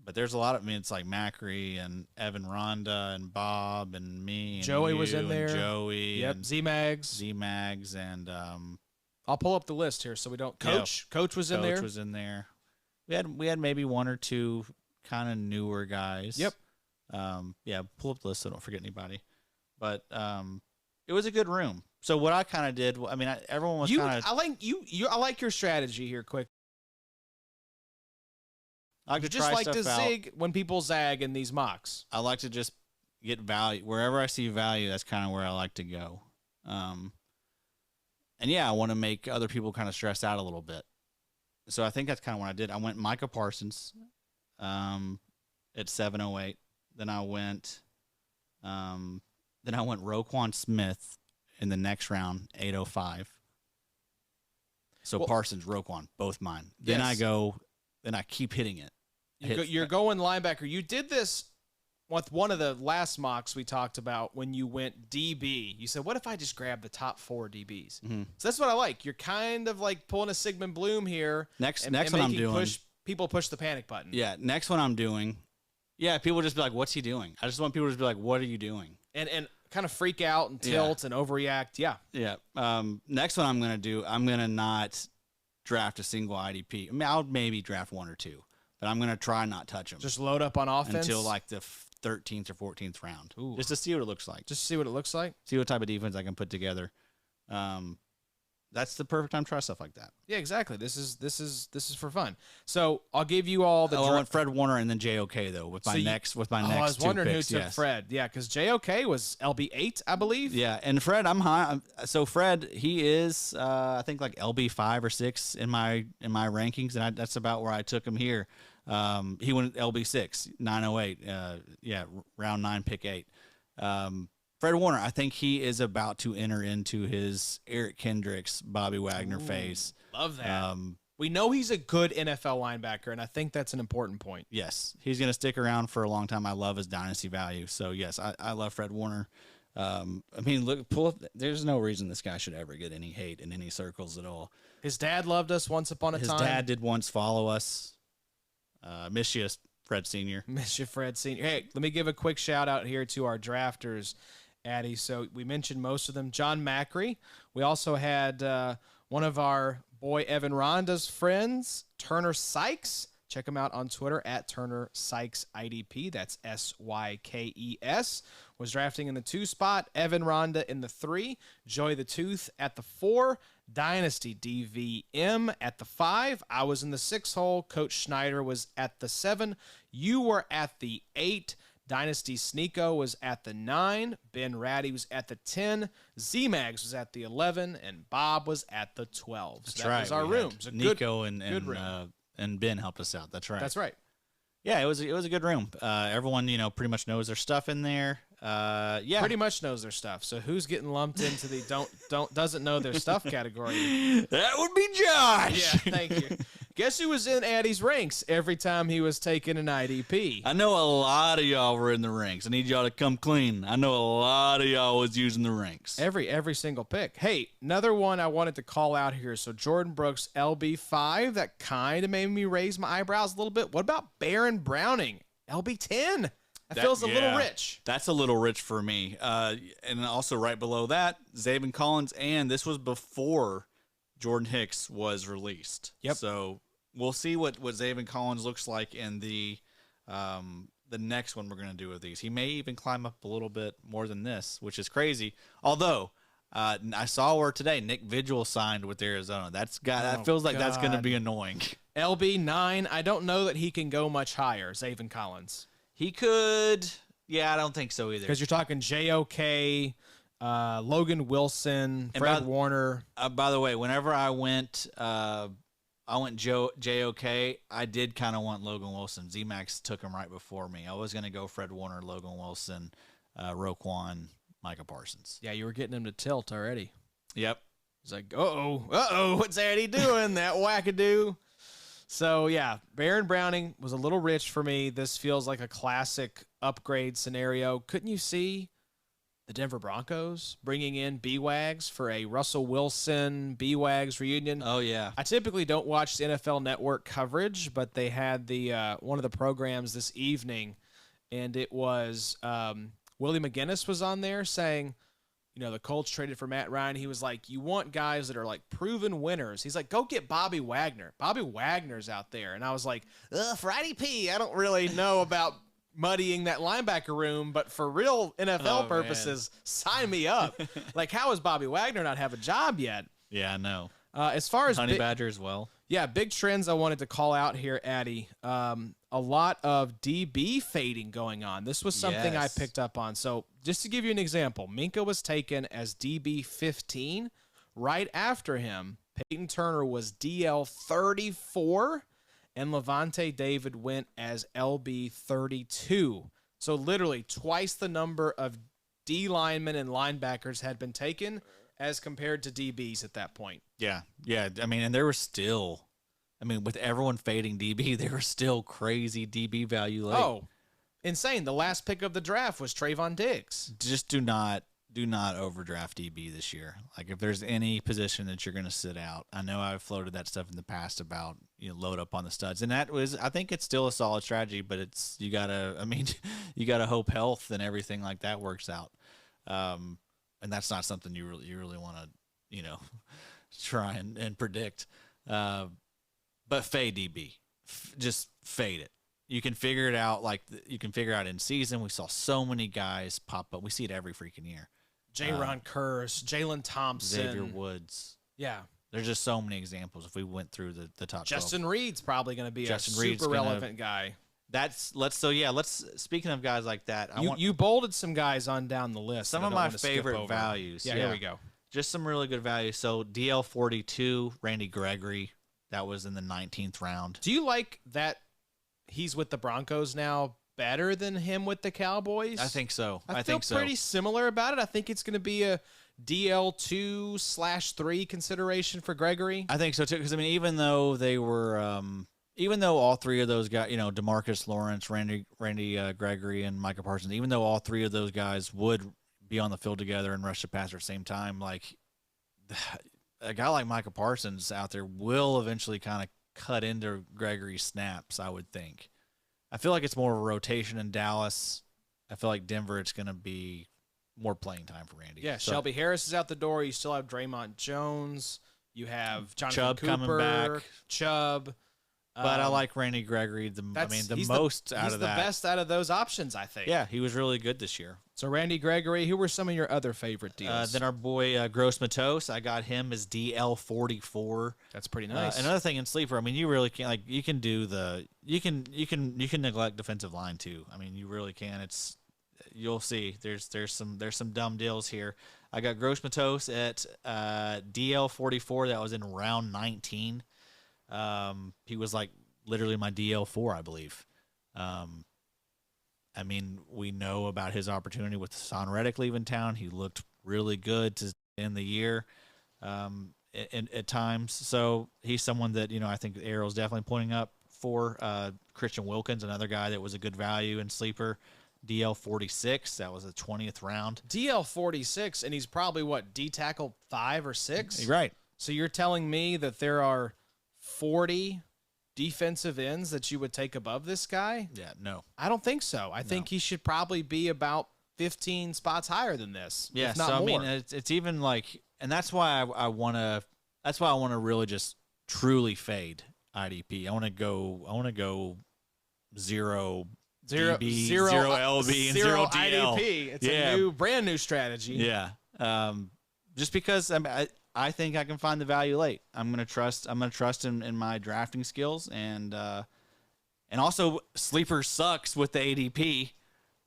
But there's a lot of, it's like Macri and Evan Ronda and Bob and me. And Joey was in there. Joey. Yep. And Z-Mags. And I'll pull up the list here so we don't. Coach was in there. Coach was in there. We had maybe one or two kind of newer guys. Yep. Yeah, pull up the list so I don't forget anybody. But it was a good room. So what I kind of did, everyone was kind of. I like your strategy here, quick. I just like to zig when people zag in these mocks. I like to just get value. Wherever I see value, that's kind of where I like to go. And yeah, I want to make other people kind of stress out a little bit. So I think that's kind of what I did. I went Micah Parsons at 708. Then I went Roquan Smith in the next round, 805. So Parsons, Roquan, both mine. Then I keep hitting it. You're going linebacker. You did this with one of the last mocks we talked about when you went DB. You said, what if I just grab the top 4 DBs? Mm-hmm. So that's what I like. You're kind of like pulling a Sigmund Bloom here. Next one I'm doing. People push the panic button. Yeah, next one I'm doing. Yeah, people just be like, what's he doing? I just want people to just be like, what are you doing? And kind of freak out and tilt and overreact. Yeah. Yeah. Next one I'm going to do, I'm going to not draft a single IDP. I'll maybe draft 1 or 2. But I'm going to try not touch them. Just load up on offense? Until like the 13th or 14th round. Ooh. Just to see what it looks like. Just see what it looks like? See what type of defense I can put together. That's the perfect time to try stuff like that. Yeah, exactly. This is for fun. So I'll give you all the. I went Fred Warner and then JOK though with my next. I was wondering who took Fred. Yeah, because JOK was LB8, I believe. Yeah, and Fred, I'm high. So Fred, he is I think like LB5 or 6 in my rankings, and that's about where I took him here. He went LB6, 908. Yeah, round 9, pick 8. Fred Warner, I think he is about to enter into his Eric Kendricks, Bobby Wagner phase. Love that. We know he's a good NFL linebacker, and I think that's an important point. Yes, he's going to stick around for a long time. I love his dynasty value. So, yes, I love Fred Warner. Look, pull up. There's no reason this guy should ever get any hate in any circles at all. His dad loved us once upon a time. His dad did once follow us. Miss you, Fred Sr. Miss you, Fred Sr. Hey, let me give a quick shout out here to our drafters, Addy. So we mentioned most of them. John Macri. We also had one of our boy Evan Ronda's friends, Turner Sykes. Check him out on Twitter at Turner Sykes IDP. That's SYKES. Was drafting in the 2 spot. Evan Ronda in the 3. Joy the Tooth at the 4. Dynasty DVM at the 5. I was in the 6 hole. Coach Schneider was at the 7. You were at the 8. Dynasty Sneeko was at the 9. Ben Ratty was at the 10. Z-Mags was at the 11. And Bob was at the 12. So that was our room. It was a Nico good room. And Ben helped us out. That's right. That's right. Yeah, it was a good room. Everyone, pretty much knows their stuff in there. Yeah, pretty much knows their stuff. So who's getting lumped into the doesn't know their stuff category? That would be Josh. Yeah, thank you. Guess who was in Addy's ranks every time he was taking an IDP? I know a lot of y'all were in the ranks. I need y'all to come clean. I know a lot of y'all was using the ranks. Every single pick. Hey, another one I wanted to call out here. So Jordan Brooks, LB5, that kind of made me raise my eyebrows a little bit. What about Baron Browning, LB10? That feels a little rich. That's a little rich for me. And also right below that, Zaven Collins, and this was before Jordan Hicks was released. Yep. So we'll see what Zaven Collins looks like in the next one we're going to do with these. He may even climb up a little bit more than this, which is crazy. Although I saw where today Nick Vigil signed with Arizona. That feels like that's going to be annoying. LB9, I don't know that he can go much higher, Zaven Collins. He could. Yeah, I don't think so either. Because you're talking JOK, Logan Wilson, Fred Warner. By the way, whenever I went JOK, I did kind of want Logan Wilson. Z-Max took him right before me. I was going to go Fred Warner, Logan Wilson, Roquan, Micah Parsons. Yeah, you were getting him to tilt already. Yep. He's like, what's Addy doing? That wackadoo. So, yeah, Baron Browning was a little rich for me. This feels like a classic upgrade scenario. Couldn't you see the Denver Broncos bringing in B-Wags for a Russell Wilson B-Wags reunion? Oh, yeah. I typically don't watch the NFL Network coverage, but they had the one of the programs this evening, and it was Willie McGinnis was on there saying, the Colts traded for Matt Ryan. He was like, you want guys that are like proven winners. He's like, go get Bobby Wagner. Bobby Wagner's out there. And I was like, for IDP, I don't really know about muddying that linebacker room, but for real NFL purposes, sign me up. Like, how does Bobby Wagner not have a job yet? Yeah, I know. As far as Honey Badger as well. Yeah, big trends I wanted to call out here, Addy. A lot of DB fading going on. This was something I picked up on. So just to give you an example, Minka was taken as DB 15. Right after him, Peyton Turner was DL 34, and Levante David went as LB 32. So literally twice the number of D linemen and linebackers had been taken as compared to DBs at that point. Yeah. I mean, and there were still, with everyone fading DB, there were still crazy DB value late. Oh, insane. The last pick of the draft was Trayvon Diggs. Just do not overdraft DB this year. Like, if there's any position that you're going to sit out, I know I've floated that stuff in the past about, load up on the studs. And I think it's still a solid strategy, but you got to hope health and everything like that works out. And that's not something you really want to, try and predict. But fade DB, just fade it. You can figure it out. You can figure out in season. We saw so many guys pop up. We see it every freaking year. J-Ron Curse, Jalen Thompson, Xavier Woods. Yeah. There's just so many examples. If we went through the top 12. Justin Reed's probably going to be a super relevant guy. Speaking of guys like that, you bolded some guys on down the list. Some of my favorite values. Yeah, here we go. Just some really good values. So DL 42, Randy Gregory, that was in the 19th round. Do you like that he's with the Broncos now better than him with the Cowboys? I think so. I feel pretty similar about it. I think it's going to be a DL2/3 consideration for Gregory. I think so too, because even though they were. Even though all three of those guys, DeMarcus Lawrence, Randy Gregory, and Micah Parsons, even though all three of those guys would be on the field together and rush the passer at the same time, like a guy like Micah Parsons out there will eventually kind of cut into Gregory's snaps, I would think. I feel like it's more of a rotation in Dallas. I feel like Denver, it's going to be more playing time for Randy. Yeah, so, Shelby Harris is out the door. You still have Draymond Jones. You have Jonathan Chubb Cooper, coming back. Chubb. But I like Randy Gregory. He's Most out of that. He's the best out of those options, I think. Yeah, he was really good this year. So Randy Gregory, who were some of your other favorite deals? Then our boy Gross Matos, I got him as DL44. That's pretty nice. Another thing in sleeper, I mean, you really can't you can neglect defensive line too. I mean, you really can. You'll see. There's some dumb deals here. I got Gross Matos at DL44. That was in round 19. He was like literally my DL4, I believe. I mean, we know about his opportunity with Hassan Reddick leaving town. He looked really good to end the year at times. So he's someone that, I think the arrow's definitely pointing up for. Christian Wilkins, another guy that was a good value in sleeper. DL46, that was the 20th round. DL46, and he's probably, D tackle 5 or 6? Right. So you're telling me that there are 40 defensive ends that you would take above this guy? Yeah, no. I don't think so. I think he should probably be about 15 spots higher than this. Yeah, if not so more. I mean, it's even like, and that's why I want to really just truly fade IDP. I want to go zero DB, zero LB, and zero DL. IDP. It's a brand new strategy. Yeah. Just because I think I can find the value late. I'm gonna trust in my drafting skills, and also sleeper sucks with the ADP.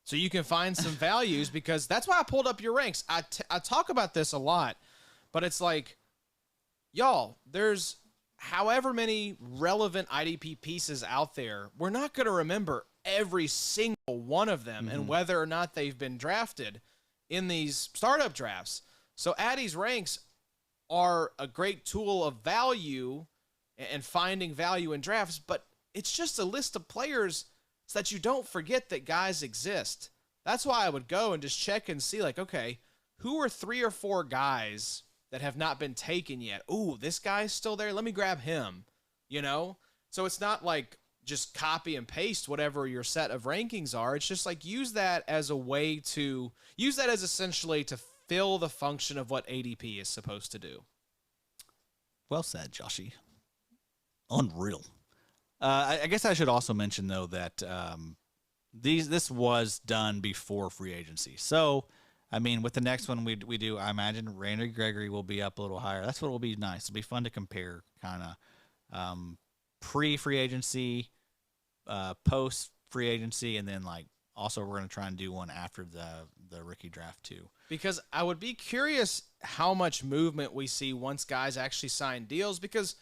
So you can find some values, because that's why I pulled up your ranks. I talk about this a lot, but it's like, y'all, there's however many relevant IDP pieces out there. We're not going to remember every single one of them and whether or not they've been drafted in these startup drafts. So Addy's ranks are a great tool of value and finding value in drafts, but it's just a list of players so that you don't forget that guys exist. That's why I would go and just check and see, like, okay, who are 3 or 4 guys that have not been taken yet? Ooh, this guy's still there. Let me grab him, So it's not like just copy and paste whatever your set of rankings are. It's just like use that as essentially to fill the function of what ADP is supposed to do. Well said, Joshy. Unreal. I guess I should also mention, though, that this was done before free agency. So, I mean, with the next one we do, I imagine Randy Gregory will be up a little higher. That's what will be nice. It'll be fun to compare kind of pre-free agency, post-free agency, and then, also we're going to try and do one after the rookie draft, too. Because I would be curious how much movement we see once guys actually sign deals, because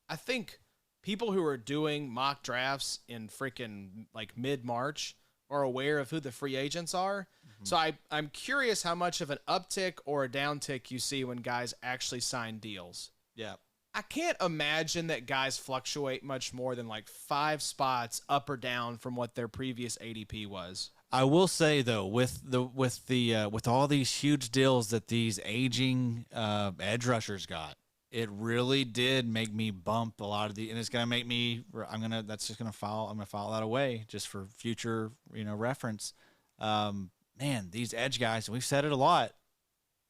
I think people who are doing mock drafts in freaking mid-March are aware of who the free agents are. Mm-hmm. So I'm curious how much of an uptick or a downtick you see when guys actually sign deals. Yeah. I can't imagine that guys fluctuate much more than 5 spots up or down from what their previous ADP was. I will say, though, with all these huge deals that these aging edge rushers got, it really did make me bump a lot of and it's gonna make me. I'm gonna file that away just for future reference. Man, these edge guys, we've said it a lot.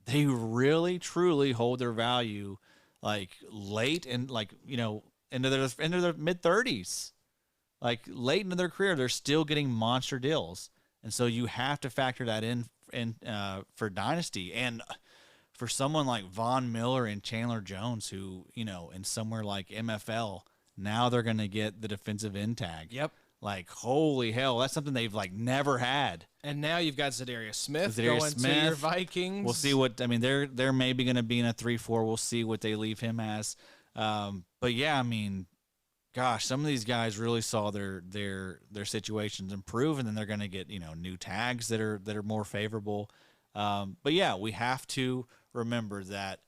They really truly hold their value late and into their mid-30s, late into their career, they're still getting monster deals. And so you have to factor that in for Dynasty. And for someone like Von Miller and Chandler Jones, who, in somewhere like MFL, now they're going to get the defensive end tag. Yep. Holy hell, that's something they've never had. And now you've got Za'Darius Smith going to your Vikings. We'll see what, they're maybe going to be in a 3-4. We'll see what they leave him as. But yeah, gosh, some of these guys really saw their situations improve, and then they're going to get, new tags that are more favorable. But yeah, we have to remember that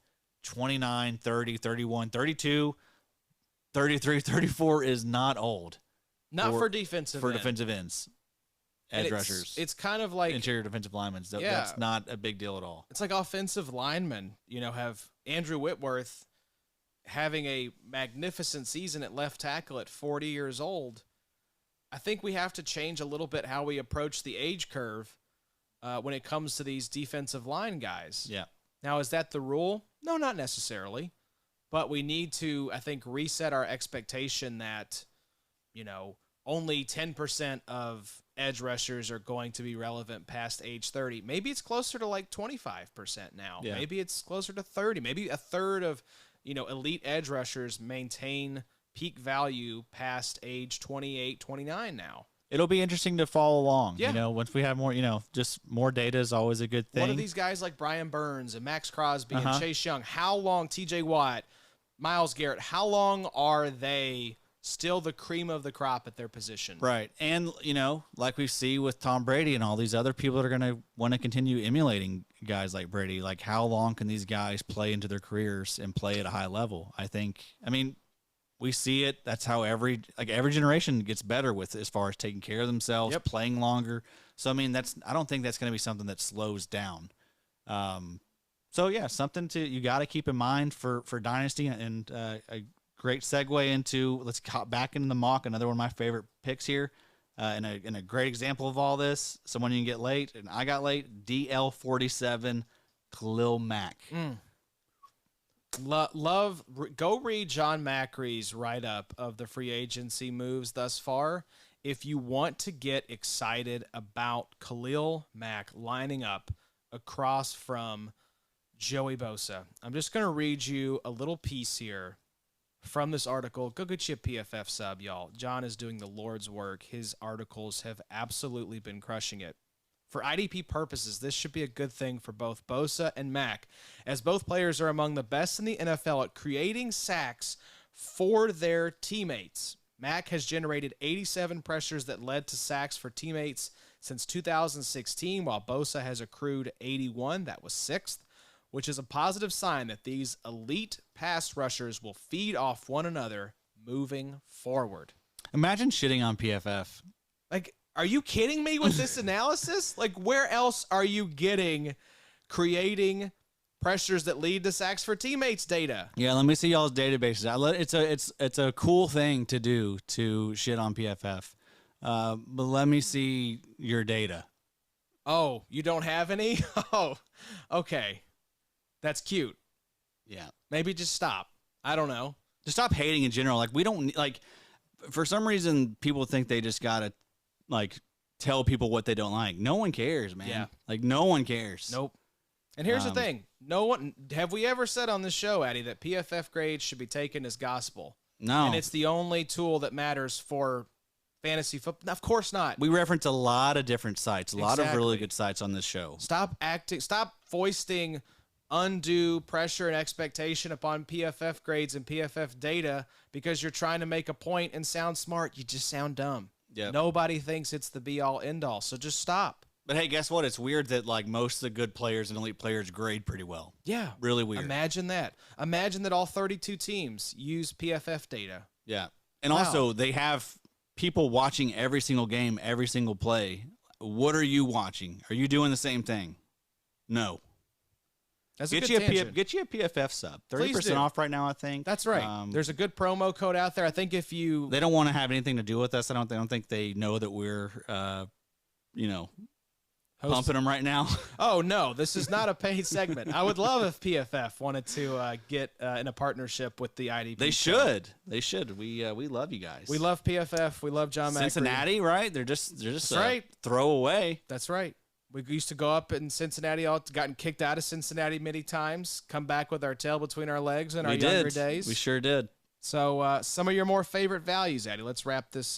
29, 30, 31, 32, 33, 34 is not old. Not for defensive ends. Edge rushers. It's kind of like interior defensive linemen. That's not a big deal at all. It's like offensive linemen, have Andrew Whitworth having a magnificent season at left tackle at 40 years old. I think we have to change a little bit how we approach the age curve when it comes to these defensive line guys. Yeah. Now, is that the rule? No, not necessarily. But we need to, I think, reset our expectation that only 10% of edge rushers are going to be relevant past age 30. Maybe it's closer to like 25% now. Yeah. Maybe it's closer to 30. Maybe a third of, elite edge rushers maintain peak value past age 28, 29 now. It'll be interesting to follow along. Yeah. Once we have more, just more data is always a good thing. One of these guys like Brian Burns and Max Crosby and Chase Young, how long, TJ Watt, Myles Garrett, how long are they still the cream of the crop at their position? Right. And, like we see with Tom Brady and all these other people that are going to want to continue emulating guys like Brady, like how long can these guys play into their careers and play at a high level? We see it. That's how every generation gets better with as far as taking care of themselves, playing longer. So, I don't think that's going to be something that slows down. Something you got to keep in mind for Dynasty, and a great segue into, let's hop back into the mock, another one of my favorite picks here, and a great example of all this, someone you can get late, and I got late, DL47, Khalil Mack. Go read John Macri's write-up of the free agency moves thus far if you want to get excited about Khalil Mack lining up across from Joey Bosa. I'm just going to read you a little piece here from this article. Go get you a PFF sub, y'all. John is doing the Lord's work. His articles have absolutely been crushing it. For IDP purposes, this should be a good thing for both Bosa and Mack, as both players are among the best in the NFL at creating sacks for their teammates. Mack has generated 87 pressures that led to sacks for teammates since 2016, while Bosa has accrued 81. That was sixth, which is a positive sign that these elite pass rushers will feed off one another moving forward. Imagine shitting on PFF. Are you kidding me with this analysis? Where else are you getting creating pressures that lead to sacks for teammates data? Yeah, let me see y'all's databases. It's a cool thing to do to shit on PFF. But let me see your data. Oh, you don't have any? Oh, okay. That's cute. Yeah. Maybe just stop. I don't know. Just stop hating in general. We don't for some reason people think they just gotta tell people what they don't like. No one cares, man. Yeah. No one cares. Nope. And here's the thing. Have we ever said on this show, Addy, that PFF grades should be taken as gospel? No. And it's the only tool that matters for fantasy football? Of course not. We reference a lot of different sites, a lot of really good sites on this show. Stop foisting undue pressure and expectation upon PFF grades and PFF data because you're trying to make a point and sound smart. You just sound dumb. Yep. Nobody thinks it's the be-all, end-all, so just stop. But hey, guess what? It's weird that most of the good players and elite players grade pretty well. Yeah. Really weird. Imagine that. Imagine that all 32 teams use PFF data. Yeah. And also, they have people watching every single game, every single play. What are you watching? Are you doing the same thing? No. That's get you a PFF sub. 30% off right now, I think. That's right. There's a good promo code out there. I think if you... They don't want to have anything to do with us. I don't think they know that we're, pumping them right now. Oh, no. This is not a paid segment. I would love if PFF wanted to get in a partnership with the IDP. They should. They should. We love you guys. We love PFF. We love John Macri. Cincinnati, right? They're just right. Throwaway. That's right. We used to go up in Cincinnati, gotten kicked out of Cincinnati many times, come back with our tail between our legs in our younger days. We sure did. So some of your more favorite values, Addy. Let's wrap this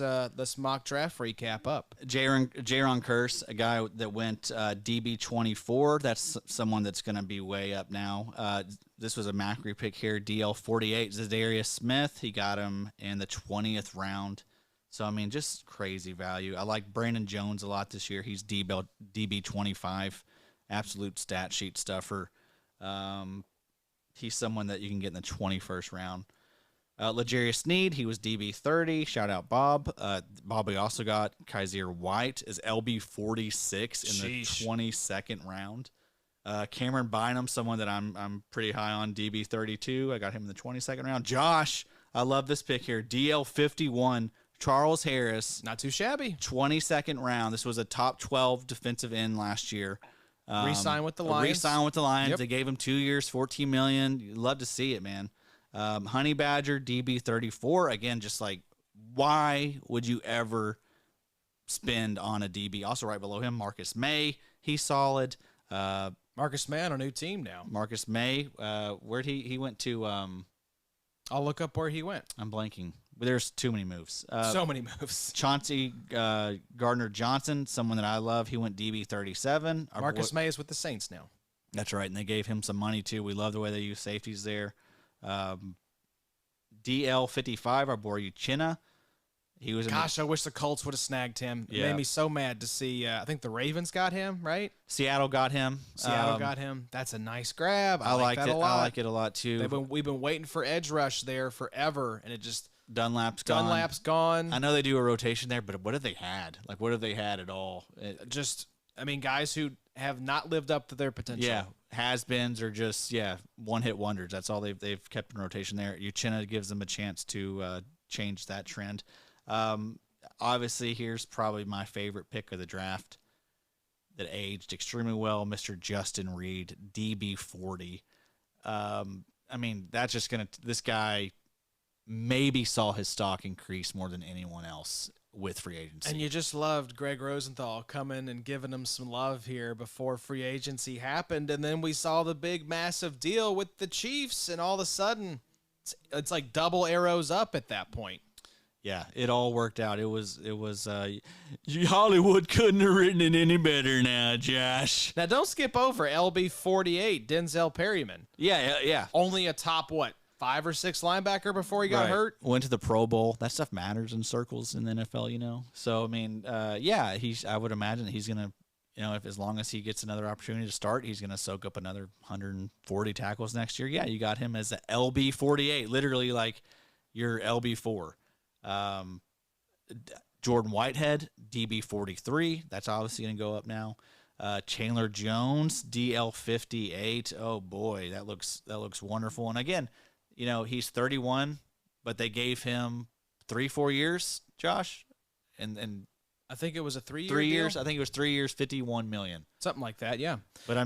mock draft recap up. Jaron Curse, a guy that went DB24. That's someone that's going to be way up now. This was a Macri pick here. DL48, Za'Darius Smith. He got him in the 20th round. So, just crazy value. I like Brandon Jones a lot this year. He's DB25, absolute stat sheet stuffer. He's someone that you can get in the 21st round. L'Jarius Sneed, he was DB30. Shout out Bob. Bobby also got Kaiser White as LB46 in the 22nd round. Cameron Bynum, someone that I'm pretty high on, DB32. I got him in the 22nd round. Josh, I love this pick here. DL51. Charles Harris. Not too shabby. 22nd round. This was a top 12 defensive end last year. Re-signed with the Lions. Yep. They gave him 2 years, $14 million. You'd love to see it, man. Honey Badger, DB34. Again, just why would you ever spend on a DB? Also, right below him, Marcus May. He's solid. Marcus May on a new team now. Marcus May, where'd he went to? I'll look up where he went. I'm blanking. There's too many moves. So many moves. Chauncey Gardner-Johnson, someone that I love. He went DB 37. Marcus May is with the Saints now. That's right, and they gave him some money too. We love the way they use safeties there. DL 55, our boy Uchenna. He was. Gosh, I wish the Colts would have snagged him. It made me so mad to see. I think the Ravens got him, right? Seattle got him. Seattle got him. That's a nice grab. I like that it. a lot. I like it a lot too. We've been waiting for edge rush there forever, and it just Dunlap's gone. I know they do a rotation there, but what have they had? Like, what have they had at all? Guys who have not lived up to their potential. Yeah, has-beens or just one-hit wonders. That's all they've kept in rotation there. Uchenna gives them a chance to change that trend. Obviously, here's probably my favorite pick of the draft that aged extremely well, Mr. Justin Reid, DB 40. That's just this guy maybe saw his stock increase more than anyone else with free agency. And you just loved Greg Rosenthal coming and giving him some love here before free agency happened. And then we saw the big, massive deal with the Chiefs, and all of a sudden it's like double arrows up at that point. Yeah, it all worked out. It was Hollywood couldn't have written it any better now, Josh. Now, don't skip over LB 48, Denzel Perryman. Yeah. Only a top, 5 or 6 linebacker before he got hurt? Went to the Pro Bowl. That stuff matters in circles in the NFL, So, I would imagine he's going to, as long as he gets another opportunity to start, he's going to soak up another 140 tackles next year. Yeah, you got him as the LB 48, literally like your LB 4. Jordan Whitehead, DB 43. That's obviously going to go up now. Chandler Jones, DL 58. Oh boy, that looks wonderful. And again, he's 31, but they gave him 3-4 years, Josh, and I think it was a 3-year 3 years. deal? I think it was 3 years, $51 million. Something like that, yeah. But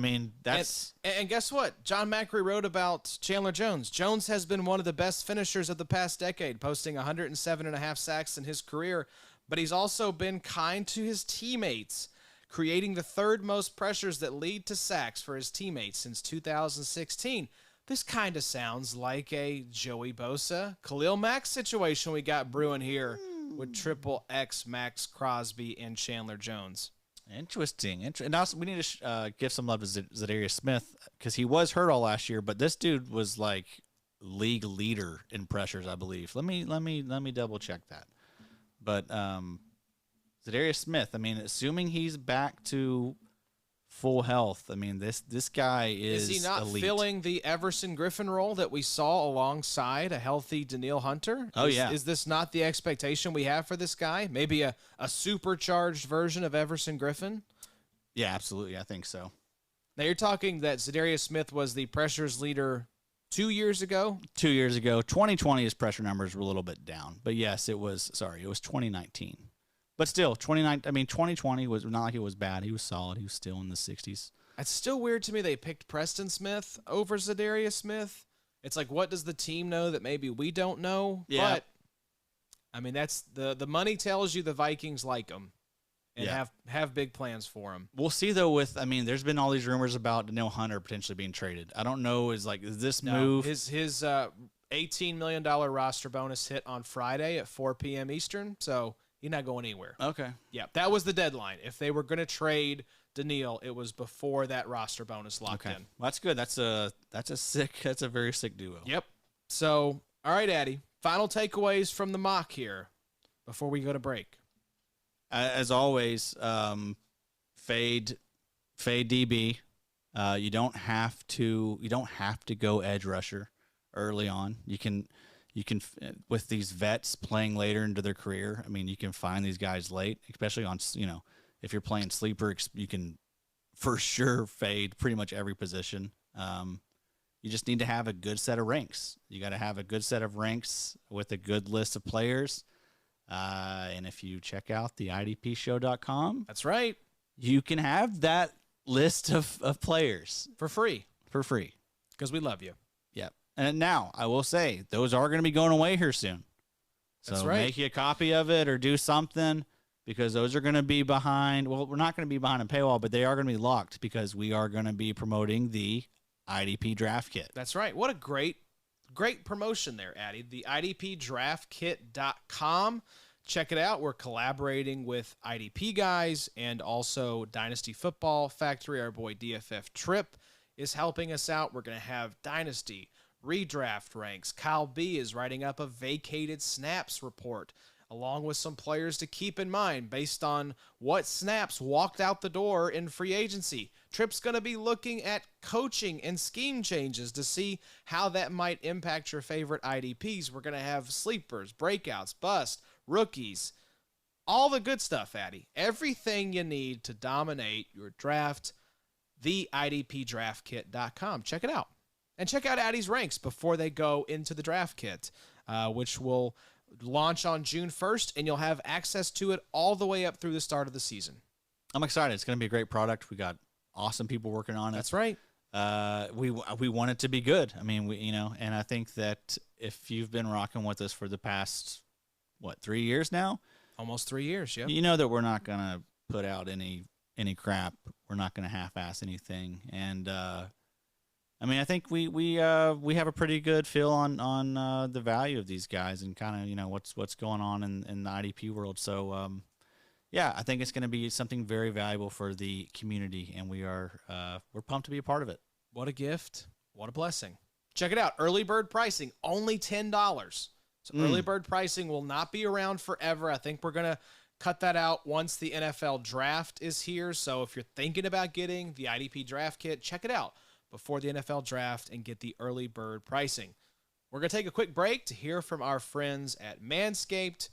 that's and guess what? John Macri wrote about Chandler Jones. Jones has been one of the best finishers of the past decade, posting 107.5 sacks in his career. But he's also been kind to his teammates, creating the third most pressures that lead to sacks for his teammates since 2016. This kind of sounds like a Joey Bosa, Khalil Mack situation we got brewing here with Triple X, Max Crosby, and Chandler Jones. Interesting. And also, we need to give some love to Za'Darius Smith because he was hurt all last year, but this dude was like league leader in pressures, I believe. Let me double check that. But Za'Darius Smith, assuming he's back to full health, this guy is he not elite. Filling the Everson Griffin role that we saw alongside a healthy Danielle Hunter? Is this not the expectation we have for this guy? Maybe a supercharged version of Everson Griffin? Yeah, absolutely. I think so. Now you're talking that Za'Darius Smith was the pressures leader 2 years ago? 2 years ago. 2020, his pressure numbers were a little bit down. But yes, it was 2019. But still, 2020 was not like it was bad. He was solid. He was still in the 60s. It's still weird to me they picked Preston Smith over Za'Darius Smith. It's like, what does the team know that maybe we don't know? Yeah. But, that's the money tells you the Vikings like him and have big plans for him. We'll see, though, there's been all these rumors about Danielle Hunter potentially being traded. I don't know, is this move? His $18 million roster bonus hit on Friday at 4 p.m. Eastern, so he's not going anywhere. Okay. Yeah, that was the deadline. If they were going to trade Danielle, it was before that roster bonus locked in. Well, that's good. That's a very sick duo. Yep. So, all right, Addy. Final takeaways from the mock here before we go to break. As always, fade DB. You don't have to go edge rusher early on. You can with these vets playing later into their career. You can find these guys late, especially on if you're playing sleeper, you can for sure fade pretty much every position. You just need to have a good set of ranks. You got to have a good set of ranks with a good list of players. And if you check out the IDPshow.com, that's right, you can have that list of players for free because we love you. Yep. And now I will say those are going to be going away here soon. So That's right. make you a copy of it or do something, because those are going to be behind. Well, we're not going to be behind a paywall, but they are going to be locked because we are going to be promoting the IDP Draft Kit. That's right. What a great promotion there, Addy. The IDPDraftKit.com. Check it out. We're collaborating with IDP guys and also Dynasty Football Factory. Our boy DFF Trip is helping us out. We're going to have Dynasty redraft ranks. Kyle B is writing up a vacated snaps report, along with some players to keep in mind based on what snaps walked out the door in free agency. Trip's going to be looking at coaching and scheme changes to see how that might impact your favorite IDPs. We're going to have sleepers, breakouts, bust, rookies, all the good stuff, Addy. Everything you need to dominate your draft, the IDPDraftKit.com. Check it out. And check out Addy's ranks before they go into the draft kit, which will launch on June 1st, and you'll have access to it all the way up through the start of the season. I'm excited. It's going to be a great product. We got awesome people working on it. That's right. We want it to be good. I mean, and I think that if you've been rocking with us for the past, 3 years now? Almost 3 years, yeah. You know that we're not going to put out any crap. We're not going to half-ass anything. And I think we have a pretty good feel on the value of these guys and kind of what's going on in the IDP world. So I think it's going to be something very valuable for the community, and we're pumped to be a part of it. What a gift! What a blessing! Check it out. Early bird pricing, only $10. So early bird pricing will not be around forever. I think we're gonna cut that out once the NFL draft is here. So if you're thinking about getting the IDP Draft Kit, check it out before the NFL draft and get the early bird pricing. We're going to take a quick break to hear from our friends at Manscaped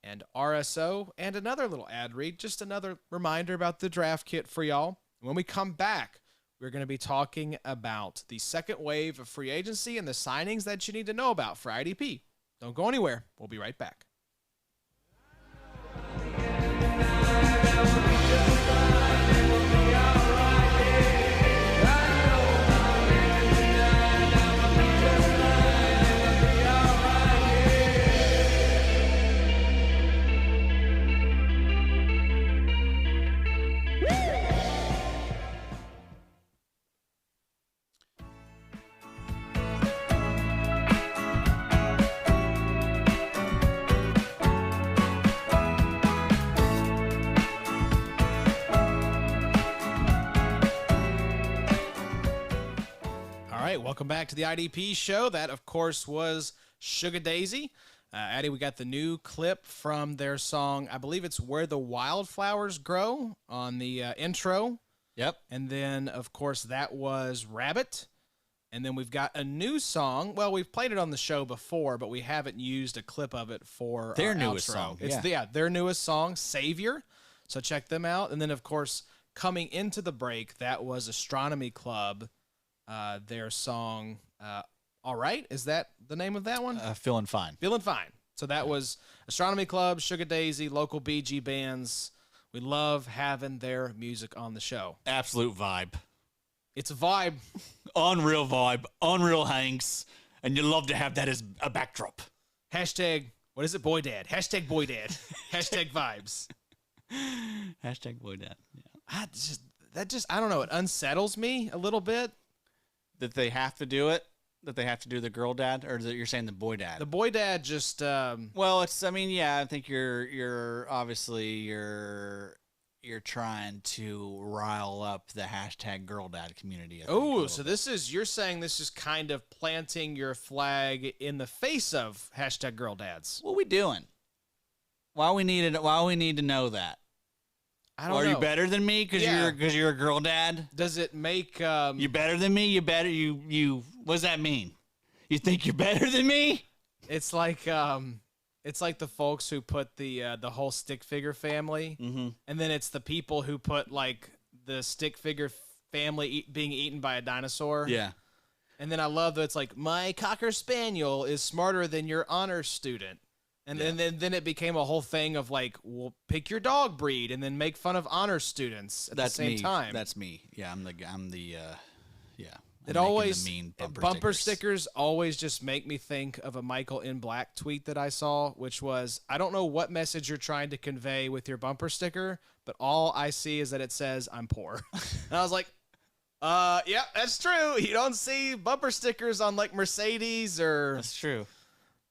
and RSO and another little ad read, just another reminder about the draft kit for y'all. When we come back, we're going to be talking about the second wave of free agency and the signings that you need to know about for IDP. Don't go anywhere. We'll be right back. Welcome back to the IDP show. That, of course, was Sugar Daisy. Addy, we got the new clip from their song, I believe it's Where the Wildflowers Grow on the intro. Yep. And then, of course, that was Rabbit. And then we've got a new song. Well, we've played it on the show before, but we haven't used a clip of it for their our newest outro. song. It's their newest song, Savior. So check them out. And then, of course, coming into the break, that was Astronomy Club. Their song, All Right? Is that the name of that one? Feeling Fine. Feeling Fine. So that was Astronomy Club, Sugar Daisy, local BG bands. We love having their music on the show. Absolute vibe. It's a vibe. Unreal vibe. Unreal hangs. And you love to have that as a backdrop. Hashtag, what is it? Boy Dad. Hashtag Boy Dad. Hashtag vibes. Hashtag Boy Dad. Yeah. I don't know. It unsettles me a little bit. That they have to do it? That they have to do the girl dad? Or that you're saying the boy dad? The boy dad just... Well, I think you're obviously you're trying to rile up the hashtag girl dad community. Oh, so you're saying this is kind of planting your flag in the face of hashtag girl dads. What are we doing? Why we need to know that? I don't know. Are you better than me because you're a girl dad? Does it make you better than me? You what does that mean? You think you're better than me? It's like the folks who put the whole stick figure family, and then it's the people who put like the stick figure family being eaten by a dinosaur. Yeah. And then I love that it's like my Cocker Spaniel is smarter than your honor student. And then it became a whole thing of like, well, pick your dog breed and then make fun of honor students at the same time. That's me. Yeah, I'm the It making the always mean bumper stickers always just make me think of a Michael in Black tweet that I saw, which was, I don't know what message you're trying to convey with your bumper sticker, but all I see is that it says I'm poor. And I was like, yeah, that's true. You don't see bumper stickers on like Mercedes or That's true.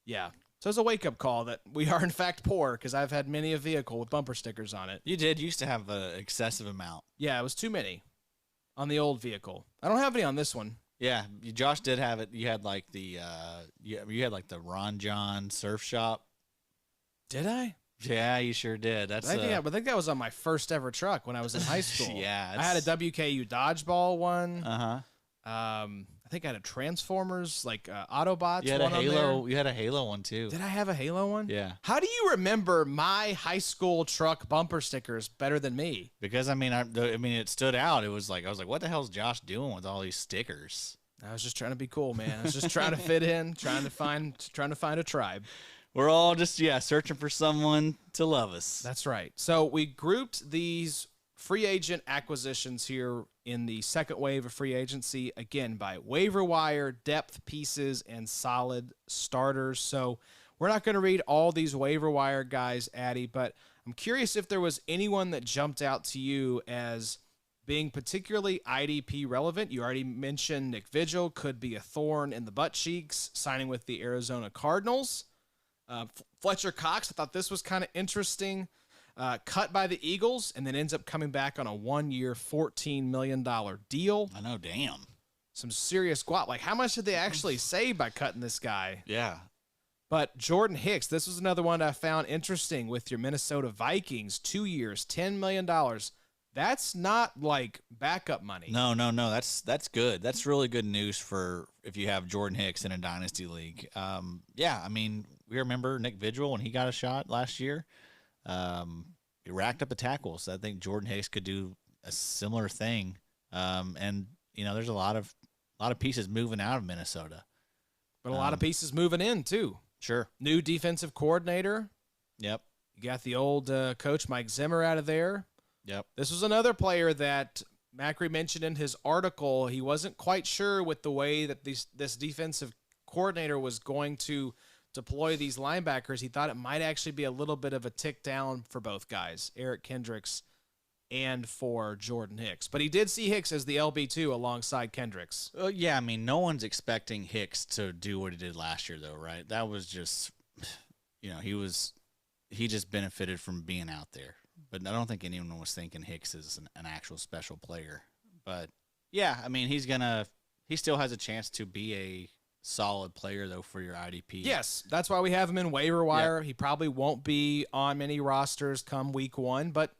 yeah. So it's a wake up call that we are in fact poor because I've had many a vehicle with bumper stickers on it. You used to have an excessive amount. Yeah, it was too many on the old vehicle. I don't have any on this one. Yeah, Josh did have it. You had like the you had like the Ron John Surf Shop. Did I? Yeah, you sure did. That's I think that was on my first ever truck when I was in high school. Yeah, I had a WKU dodgeball one. Uh-huh. I think I had a Transformers like Autobots. You had one a Halo. On there. You had a Halo one too. Did I have a Halo one? Yeah. How do you remember my high school truck bumper stickers better than me? Because I mean, it stood out. It was like I was like, what the hell is Josh doing with all these stickers? I was just trying to be cool, man. I was just trying to fit in, trying to find a tribe. We're all just searching for someone to love us. That's right. So we grouped these free agent acquisitions here in the second wave of free agency, again, by waiver wire, depth pieces, and solid starters. So we're not going to read all these waiver wire guys, Addy, but I'm curious if there was anyone that jumped out to you as being particularly IDP relevant. You already mentioned Nick Vigil could be a thorn in the butt cheeks, signing with the Arizona Cardinals. Fletcher Cox, I thought this was kind of interesting. Cut by the Eagles and then ends up coming back on a 1-year, $14 million deal. I know, damn. Some serious squat. Like, how much did they actually save by cutting this guy? Yeah. But Jordan Hicks, this was another one I found interesting with your Minnesota Vikings. 2 years, $10 million. That's not like backup money. No. That's good. That's really good news for if you have Jordan Hicks in a dynasty league. Yeah, I mean, we remember Nick Vigil when he got a shot last year. He racked up the tackles. I think Jordan Hicks could do a similar thing. And there's a lot of pieces moving out of Minnesota, but a lot of pieces moving in too. Sure. New defensive coordinator. Yep. You got the old coach Mike Zimmer out of there. Yep. This was another player that Macri mentioned in his article. He wasn't quite sure with the way that this defensive coordinator was going to deploy these linebackers. He thought it might actually be a little bit of a tick down for both guys, Eric Kendricks and for Jordan Hicks. But he did see Hicks as the LB2 alongside Kendricks. Yeah, I mean, no one's expecting Hicks to do what he did last year, though, right? That was just, he just benefited from being out there. But I don't think anyone was thinking Hicks is an actual special player. But, yeah, I mean, he still has a chance to be a solid player, though, for your IDP. Yes, that's why we have him in waiver wire. He probably won't be on many rosters come week 1, but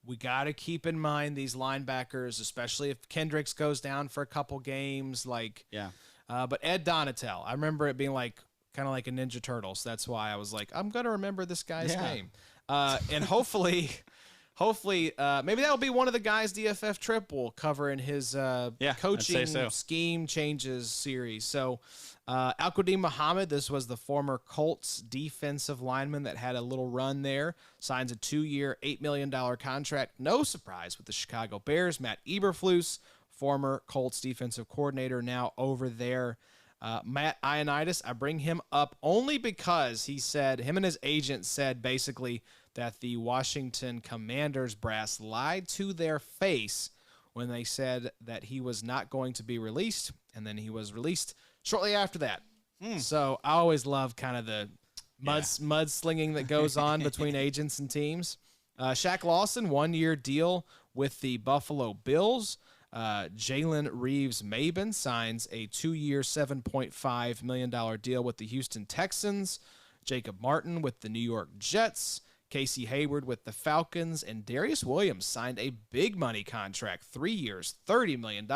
we got to keep in mind these linebackers, especially if Kendricks goes down for a couple games. But Ed Donatel, I remember it being like kind of like a Ninja Turtles. That's why I was like, I'm going to remember this guy's name. And hopefully, maybe that'll be one of the guys DFF Trip will cover in his coaching scheme changes series. So Al-Quadin Muhammad, this was the former Colts defensive lineman that had a little run there, signs a 2-year, $8 million contract. No surprise with the Chicago Bears. Matt Eberflus, former Colts defensive coordinator, now over there. Matt Ioannidis, I bring him up only because him and his agent said basically that the Washington Commanders brass lied to their face when they said that he was not going to be released, and then he was released shortly after that. So I always love kind of the mudslinging that goes on between agents and teams. Shaq Lawson, 1-year deal with the Buffalo Bills. Jalen Reeves-Maben signs a 2-year, $7.5 million deal with the Houston Texans. Jacob Martin with the New York Jets. Casey Hayward with the Falcons. And Darius Williams signed a big money contract, 3 years, $30 million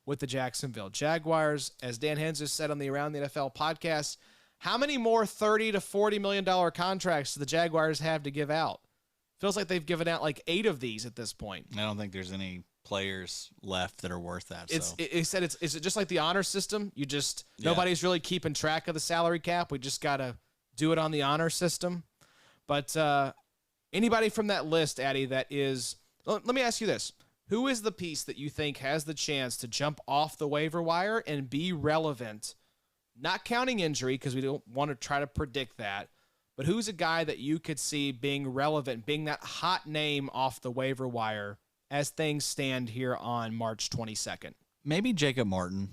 with the Jacksonville Jaguars. As Dan Henzer said on the Around the NFL podcast, how many more $30 to $40 million contracts do the Jaguars have to give out? Feels like they've given out like 8 of these at this point. I don't think there's any players left that are worth that. Is it just like the honor system? Nobody's really keeping track of the salary cap. We just got to do it on the honor system. But anybody from that list, Addy, that is, let me ask you this. Who is the piece that you think has the chance to jump off the waiver wire and be relevant? Not counting injury, because we don't want to try to predict that, but who's a guy that you could see being relevant, being that hot name off the waiver wire as things stand here on March 22nd? Maybe Jacob Martin.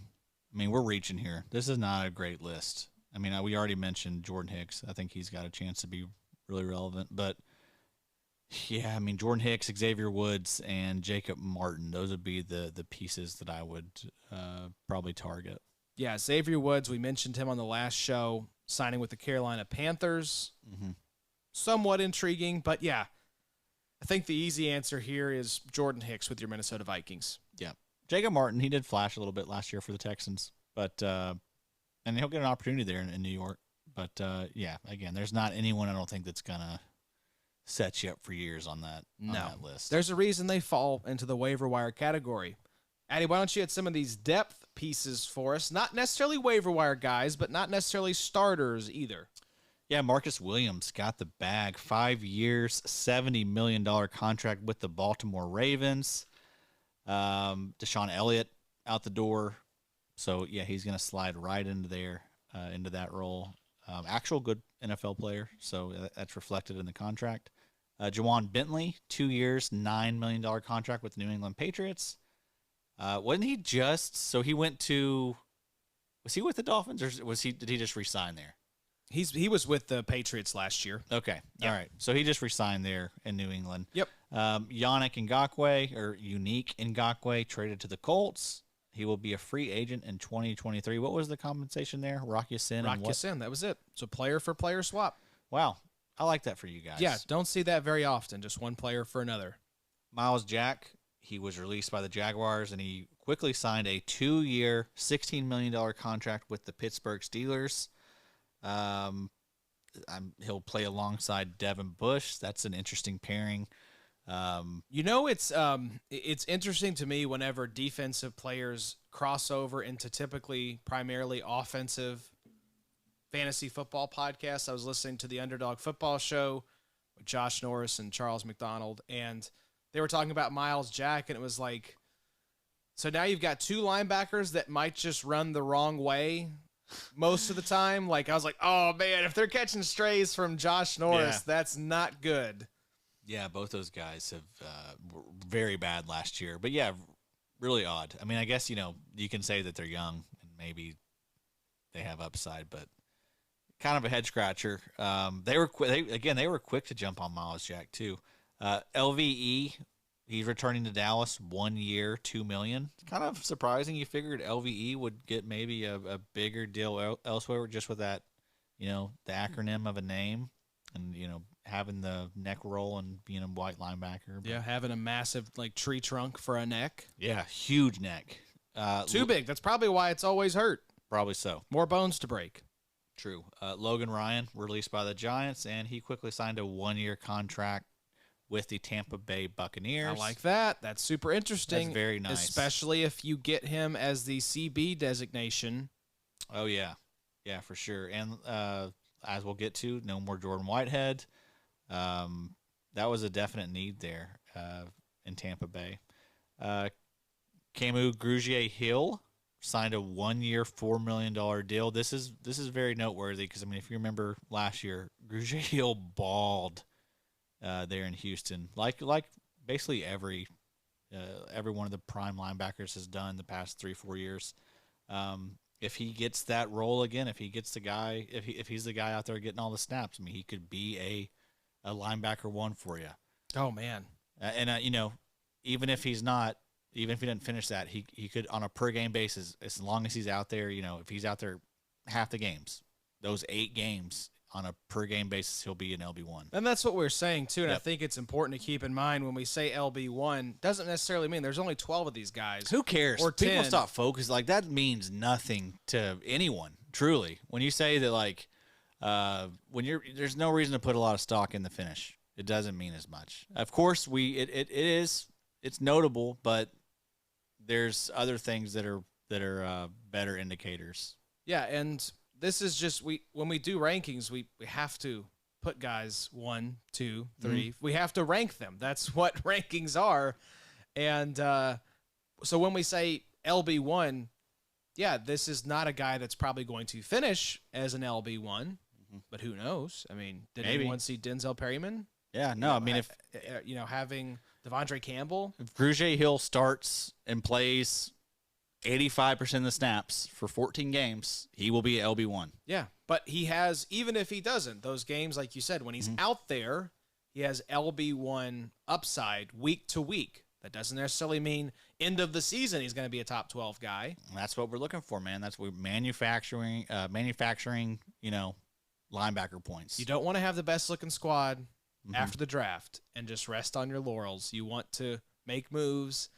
I mean, we're reaching here. This is not a great list. I mean, we already mentioned Jordan Hicks. I think he's got a chance to be really relevant. But, yeah, I mean, Jordan Hicks, Xavier Woods, and Jacob Martin, those would be the pieces that I would probably target. Yeah, Xavier Woods, we mentioned him on the last show, signing with the Carolina Panthers. Mm-hmm. Somewhat intriguing, but yeah, I think the easy answer here is Jordan Hicks with your Minnesota Vikings. Yeah. Jacob Martin, he did flash a little bit last year for the Texans, but and he'll get an opportunity there in New York. But, yeah, again, there's not anyone I don't think that's going to set you up for years on that list. There's a reason they fall into the waiver wire category. Addy, why don't you hit some of these depth pieces for us? Not necessarily waiver wire guys, but not necessarily starters either. Yeah, Marcus Williams got the bag. 5 years, $70 million contract with the Baltimore Ravens. Deshaun Elliott out the door. So, yeah, he's going to slide right into there, into that role. Actual good NFL player, so that's reflected in the contract. Juwan Bentley, 2 years, $9 million contract with the New England Patriots. Wasn't he so he went to, was he with the Dolphins or did he just resign there? He was with the Patriots last year. Okay. Yep. All right. So he just resigned there in New England. Yep. Yannick Ngakoue traded to the Colts. He will be a free agent in 2023. What was the compensation there? Rock Ya-Sin. That was it. So player for player swap. Wow. I like that for you guys. Yeah, don't see that very often. Just one player for another. Myles Jack, he was released by the Jaguars, and he quickly signed a 2-year, $16 million contract with the Pittsburgh Steelers. He'll play alongside Devin Bush. That's an interesting pairing. It's interesting to me whenever defensive players cross over into typically primarily offensive fantasy football podcasts. I was listening to the Underdog Football Show with Josh Norris and Charles McDonald, and they were talking about Myles Jack, and it was like, so now you've got two linebackers that might just run the wrong way most of the time. Like, I was like, oh, man, if they're catching strays from Josh Norris, that's not good. Yeah, both those guys were very bad last year. But, yeah, really odd. I mean, I guess, you can say that they're young and maybe they have upside, but kind of a head-scratcher. They were quick to jump on Myles Jack, too. LVE, he's returning to Dallas, 1 year, $2 million. It's kind of surprising. You figured LVE would get maybe a bigger deal elsewhere just with that, the acronym of a name and, having the neck roll and being a white linebacker. Yeah, having a massive, tree trunk for a neck. Yeah, huge neck. Too big. That's probably why it's always hurt. Probably so. More bones to break. True. Logan Ryan, released by the Giants, and he quickly signed a 1-year contract with the Tampa Bay Buccaneers. I like that. That's super interesting. That's very nice. Especially if you get him as the CB designation. Oh, yeah. Yeah, for sure. And as we'll get to, no more Jordan Whitehead. That was a definite need there in Tampa Bay. Kamu Grugier-Hill signed a 1-year, $4 million deal. This is very noteworthy because, if you remember last year, Grugier-Hill balled there in Houston, like basically every one of the prime linebackers has done the past 3-4 years. If he gets that role again, if he's the guy out there getting all the snaps, he could be a linebacker one for you. Oh man! Even if he didn't finish that, he could on a per game basis, as long as he's out there. If he's out there half the games, those 8 games. On a per-game basis, he'll be an LB1. And that's what we're saying, too, and I think it's important to keep in mind when we say LB1, doesn't necessarily mean there's only 12 of these guys. Who cares? Or People 10. stop focusing. That means nothing to anyone, truly. When you say that, there's no reason to put a lot of stock in the finish. It doesn't mean as much. Of course, it's notable, but there's other things that are better indicators. Yeah, and this is just when we do rankings, we have to put guys 1, 2, 3. We have to rank them. That's what rankings are. And so when we say LB1, yeah, this is not a guy that's probably going to finish as an LB1, but who knows? I mean, did Maybe. anyone see Denzel Perryman? Yeah, no, I mean, if having Devondre Campbell, if Grugier-Hill starts and plays 85% of the snaps for 14 games, he will be LB1. yeah, but he has, even if he doesn't, those games, like you said, when he's out there, he has LB1 upside week to week. That doesn't necessarily mean end of the season he's going to be a top 12 guy. And that's what we're looking for, man. That's what we're manufacturing, linebacker points. You don't want to have the best looking squad after the draft and just rest on your laurels. You want to make moves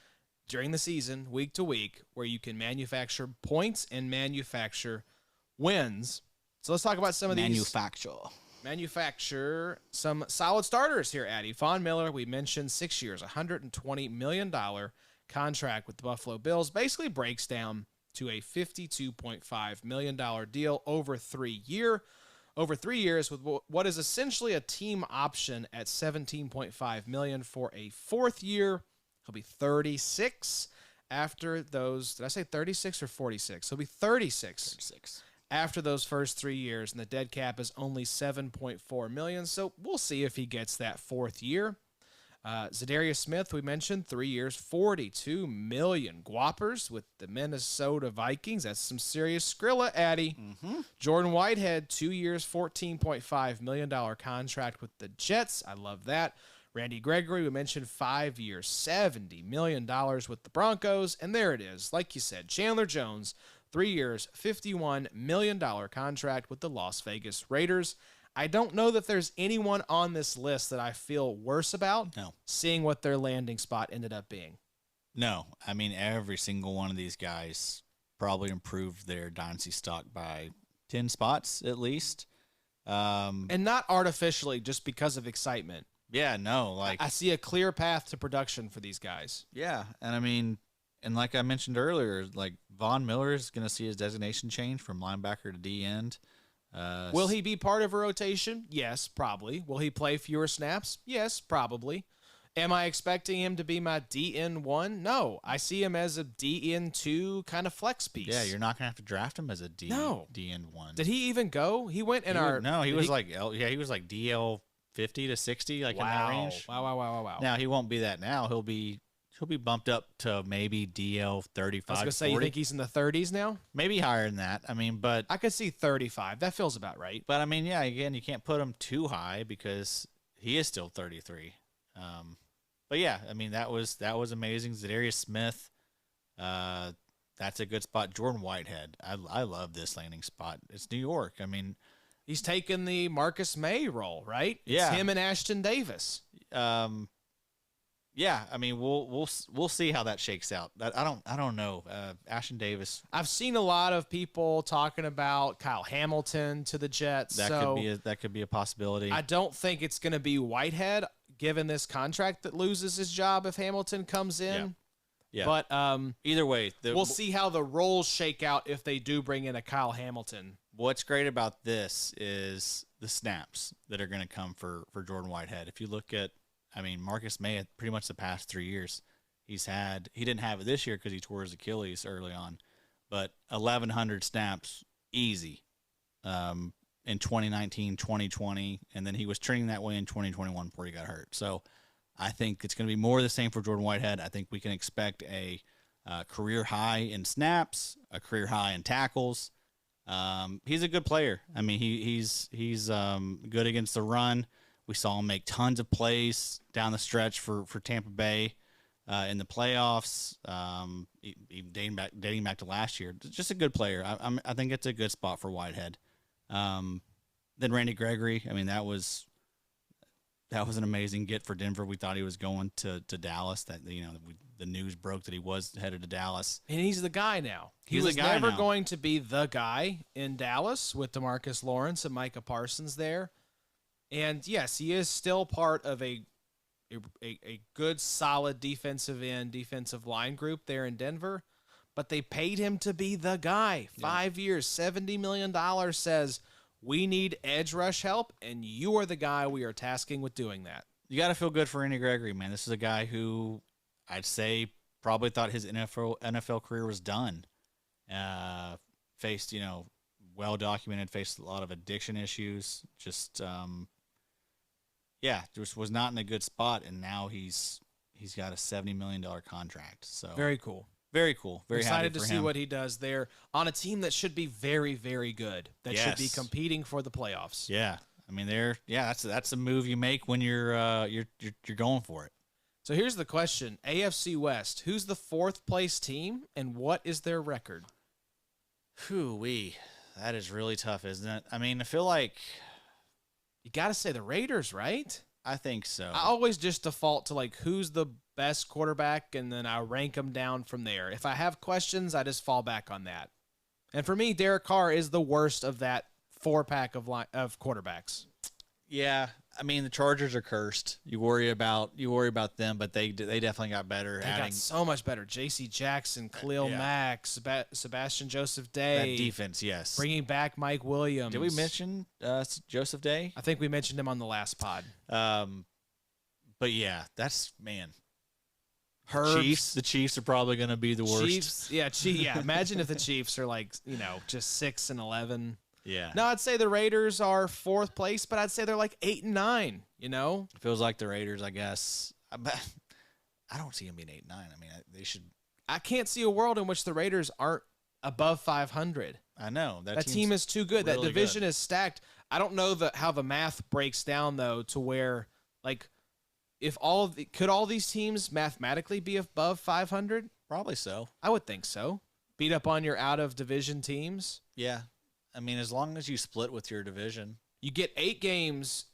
during the season, week to week, where you can manufacture points and manufacture wins. So let's talk about some of these. Manufacture some solid starters here, Addy. Von Miller, we mentioned 6 years, $120 million contract with the Buffalo Bills. Basically breaks down to a $52.5 million deal over 3 years with what is essentially a team option at $17.5 million for a fourth year. He'll be 36 after those. Did I say 36 or 46? He'll be 36 after those first 3 years, and the dead cap is only $7.4 million. So we'll see if he gets that fourth year. Za'Darius Smith, we mentioned, 3 years, $42 million. Guapers with the Minnesota Vikings. That's some serious Skrilla, Addy. Jordan Whitehead, 2 years, $14.5 million contract with the Jets. I love that. Randy Gregory, we mentioned 5 years, $70 million with the Broncos. And there it is. Like you said, Chandler Jones, 3 years, $51 million contract with the Las Vegas Raiders. I don't know that there's anyone on this list that I feel worse about. No. Seeing what their landing spot ended up being. No, I mean, every single one of these guys probably improved their dynasty stock by 10 spots at least. And not artificially, just because of excitement. Yeah, no, like I see a clear path to production for these guys. yeah, and I mean, and like I mentioned earlier, like Von Miller is going to see his designation change from linebacker to D end. Will he be part of a rotation? Yes, probably. Will he play fewer snaps? Yes, probably. Am I expecting him to be my DN1? No. I see him as a DN2 kind of flex piece. Yeah, you're not going to have to draft him as a DN1. Did he even go? He went in our... No, he was like DL 50 to 60, like in that range. Wow. Now, he won't be that now. He'll be bumped up to maybe DL 35, I was going to say, 40. you think he's in the 30s now? Maybe higher than that. I mean, but... I could see 35. That feels about right. But, I mean, yeah, again, you can't put him too high because he is still 33. But, yeah, I mean, that was amazing. Za'Darius Smith, that's a good spot. Jordan Whitehead, I love this landing spot. It's New York. I mean... He's taken the Marcus May role, right? Yeah. It's him and Ashton Davis. Yeah, I mean we'll see how that shakes out. I don't know. Ashton Davis. I've seen a lot of people talking about Kyle Hamilton to the Jets. That could be a possibility. I don't think it's going to be Whitehead, given this contract, that loses his job if Hamilton comes in. Yeah. But either way, we'll see how the roles shake out if they do bring in a Kyle Hamilton. What's great about this is the snaps that are going to come for Jordan Whitehead. If you look at, I mean, Marcus May, pretty much the past 3 years, he didn't have it this year because he tore his Achilles early on, but 1,100 snaps, easy, in 2019, 2020, and then he was trending that way in 2021 before he got hurt. So I think it's going to be more of the same for Jordan Whitehead. I think we can expect a career high in snaps, a career high in tackles. He's a good player. I mean, he's good against the run. We saw him make tons of plays down the stretch for Tampa Bay in the playoffs, dating back to last year. Just a good player. I think it's a good spot for Whitehead. Then Randy Gregory. I mean, that was an amazing get for Denver. We thought he was going to Dallas. That the news broke that he was headed to Dallas, and he's the guy now. He was never going to be the guy in Dallas with DeMarcus Lawrence and Micah Parsons there. And yes, he is still part of a good, solid defensive line group there in Denver. But they paid him to be the guy. 5 years, $70 million, says we need edge rush help, and you are the guy we are tasking with doing that. You got to feel good for Randy Gregory, man. This is a guy who I'd say probably thought his NFL career was done. Faced, well documented, faced a lot of addiction issues. Just just was not in a good spot, and now he's got a $70 million contract. So Very cool. Very cool. Very excited happy to for see him. what he does there on a team that should be very, very good. That should be Yes. competing for the playoffs. Yeah, I mean, that's a move you make when you're going for it. So here's the question: AFC West, who's the 4th place team, and what is their record? Whew-wee. That is really tough, isn't it? I mean, I feel like You got to say the Raiders, right? I think so. I always just default to like who's the best quarterback, and then I rank them down from there. If I have questions, I just fall back on that. And for me, Derek Carr is the worst of that 4-pack of quarterbacks. Yeah, I mean the Chargers are cursed. You worry about them, but they definitely got better. They got so much better. J.C. Jackson, Khalil Mack, Sebastian Joseph Day. That defense, yes. Bringing back Mike Williams. Did we mention Joseph Day? I think we mentioned him on the last pod. But yeah, that's man. Herbs. The Chiefs are probably going to be the worst. Chiefs. Imagine if the Chiefs are like just 6-11. Yeah. No, I'd say the Raiders are 4th place, but I'd say they're like 8-9. It feels like the Raiders, I guess. I don't see them being 8-9. I mean, they should. I can't see a world in which the Raiders aren't above 500. I know that team is too good. Really that division good. is stacked. I don't know how the math breaks down though to where like if could all these teams mathematically be above 500? Probably so. I would think so. Beat up on your out of division teams. Yeah. I mean, as long as you split with your division. You get 8 games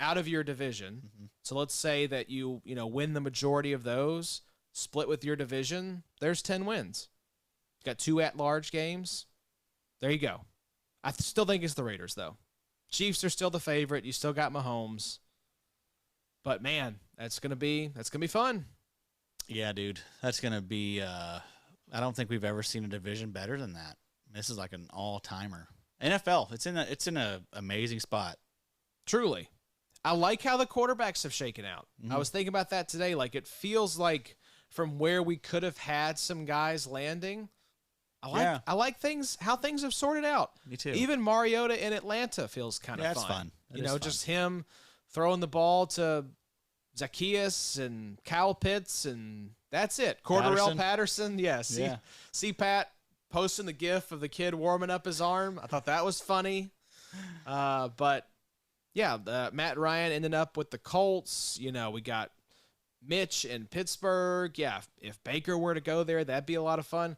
out of your division. Mm-hmm. So let's say that you win the majority of those, split with your division, there's 10 wins. You got 2 at-large games. There you go. I still think it's the Raiders, though. Chiefs are still the favorite. You still got Mahomes. But, man, that's gonna be fun. Yeah, dude. That's going to be I don't think we've ever seen a division better than that. This is like an all-timer. NFL, it's in a amazing spot. Truly. I like how the quarterbacks have shaken out. Mm-hmm. I was thinking about that today. Like, it feels like from where we could have had some guys landing, I like how things have sorted out. Me too. Even Mariota in Atlanta feels kind of That's fun. That is fun. Just him throwing the ball to Zacchaeus and Kyle Pitts, and that's it. Cordarrelle Patterson. Yes. Yeah. See Pat posting the gif of the kid warming up his arm. I thought that was funny. But yeah, Matt Ryan ended up with the Colts. We got Mitch in Pittsburgh. Yeah, if Baker were to go there, that'd be a lot of fun.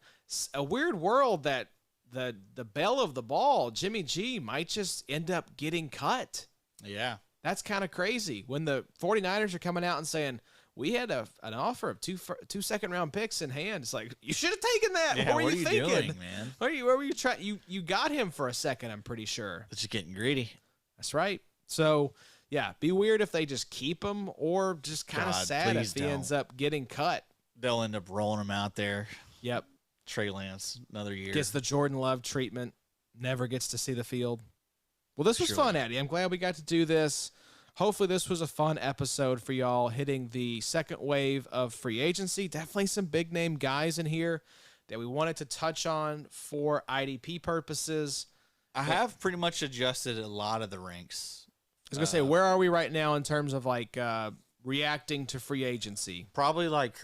A weird world that the belle of the ball, Jimmy G, might just end up getting cut. Yeah. That's kind of crazy when the 49ers are coming out and saying, we had an offer of two second-round picks in hand. It's like, you should have taken that. Yeah, what were you thinking? Doing, man? What were you trying? You got him for a second, I'm pretty sure. But you're getting greedy. That's right. So, yeah, be weird if they just keep him or just kind of sad if he ends up getting cut. They'll end up rolling him out there. Yep. Trey Lance, another year. Gets the Jordan Love treatment. Never gets to see the field. Well, this was fun, Eddie. I'm glad we got to do this. Hopefully this was a fun episode for y'all hitting the second wave of free agency. Definitely some big name guys in here that we wanted to touch on for IDP purposes. I have pretty much adjusted a lot of the ranks. I was going to say, where are we right now in terms of like reacting to free agency? Probably like,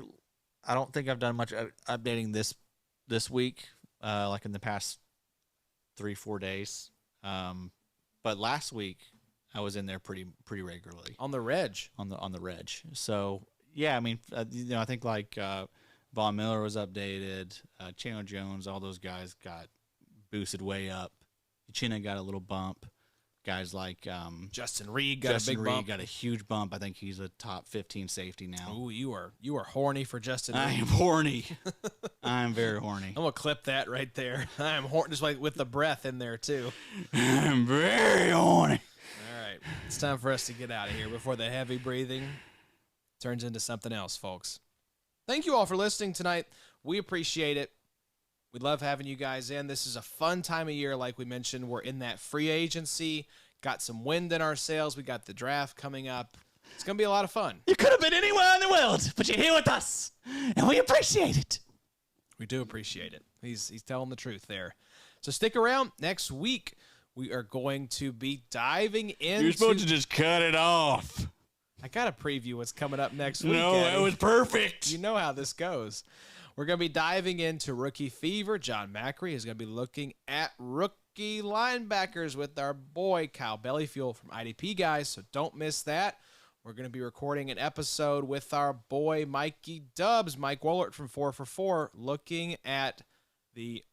I don't think I've done much updating this week, like in the past 3-4 days. But last week, I was in there pretty regularly on the reg. On the reg. So yeah, I mean, I think like Von Miller was updated, Chandler Jones, all those guys got boosted way up. Uchenna got a little bump. Guys like Justin Reid got a big bump. Got a huge bump. I think he's a top 15 safety now. Ooh, you are horny for Justin Reid. I am horny. I'm very horny. I'm gonna clip that right there. I am horny, just like with the breath in there too. I'm very horny. All right, it's time for us to get out of here before the heavy breathing turns into something else, folks. Thank you all for listening tonight. We appreciate it. We love having you guys in. This is a fun time of year. Like we mentioned, we're in that free agency, got some wind in our sails. We got the draft coming up. It's going to be a lot of fun. You could have been anywhere in the world, but you're here with us, and we appreciate it. We do appreciate it. He's telling the truth there. So stick around. Next week, we are going to be diving into... You're supposed to just cut it off. I got to preview what's coming up next week. No, Eddie. that was perfect. You know how this goes. We're going to be diving into Rookie Fever. John Macri is going to be looking at rookie linebackers with our boy Kyle Bellyfuel from IDP Guys, so don't miss that. We're going to be recording an episode with our boy Mikey Dubs, Mike Wollert from 4 for 4, looking at the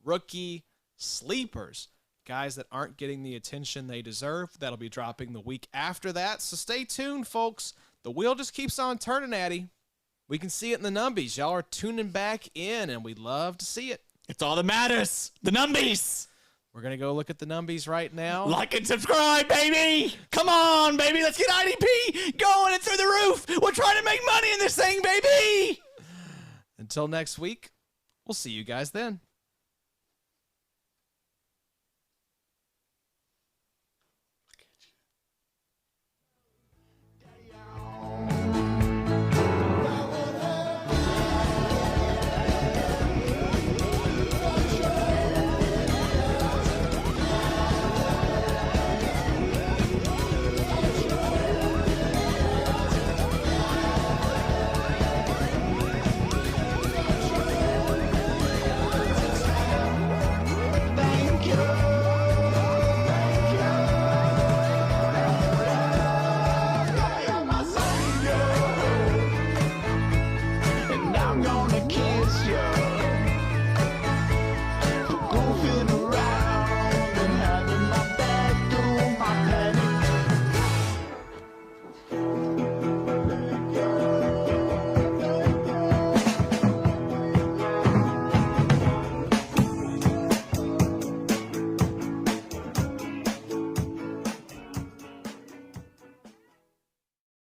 rookie sleepers. Guys that aren't getting the attention they deserve. That'll be dropping the week after that. So stay tuned, folks. The wheel just keeps on turning, Addy. We can see it in the numbies. Y'all are tuning back in, and we'd love to see it. It's all that matters. The numbies. We're going to go look at the numbies right now. Like and subscribe, baby. Come on, baby. Let's get IDP going and through the roof. We're trying to make money in this thing, baby. Until next week, we'll see you guys then.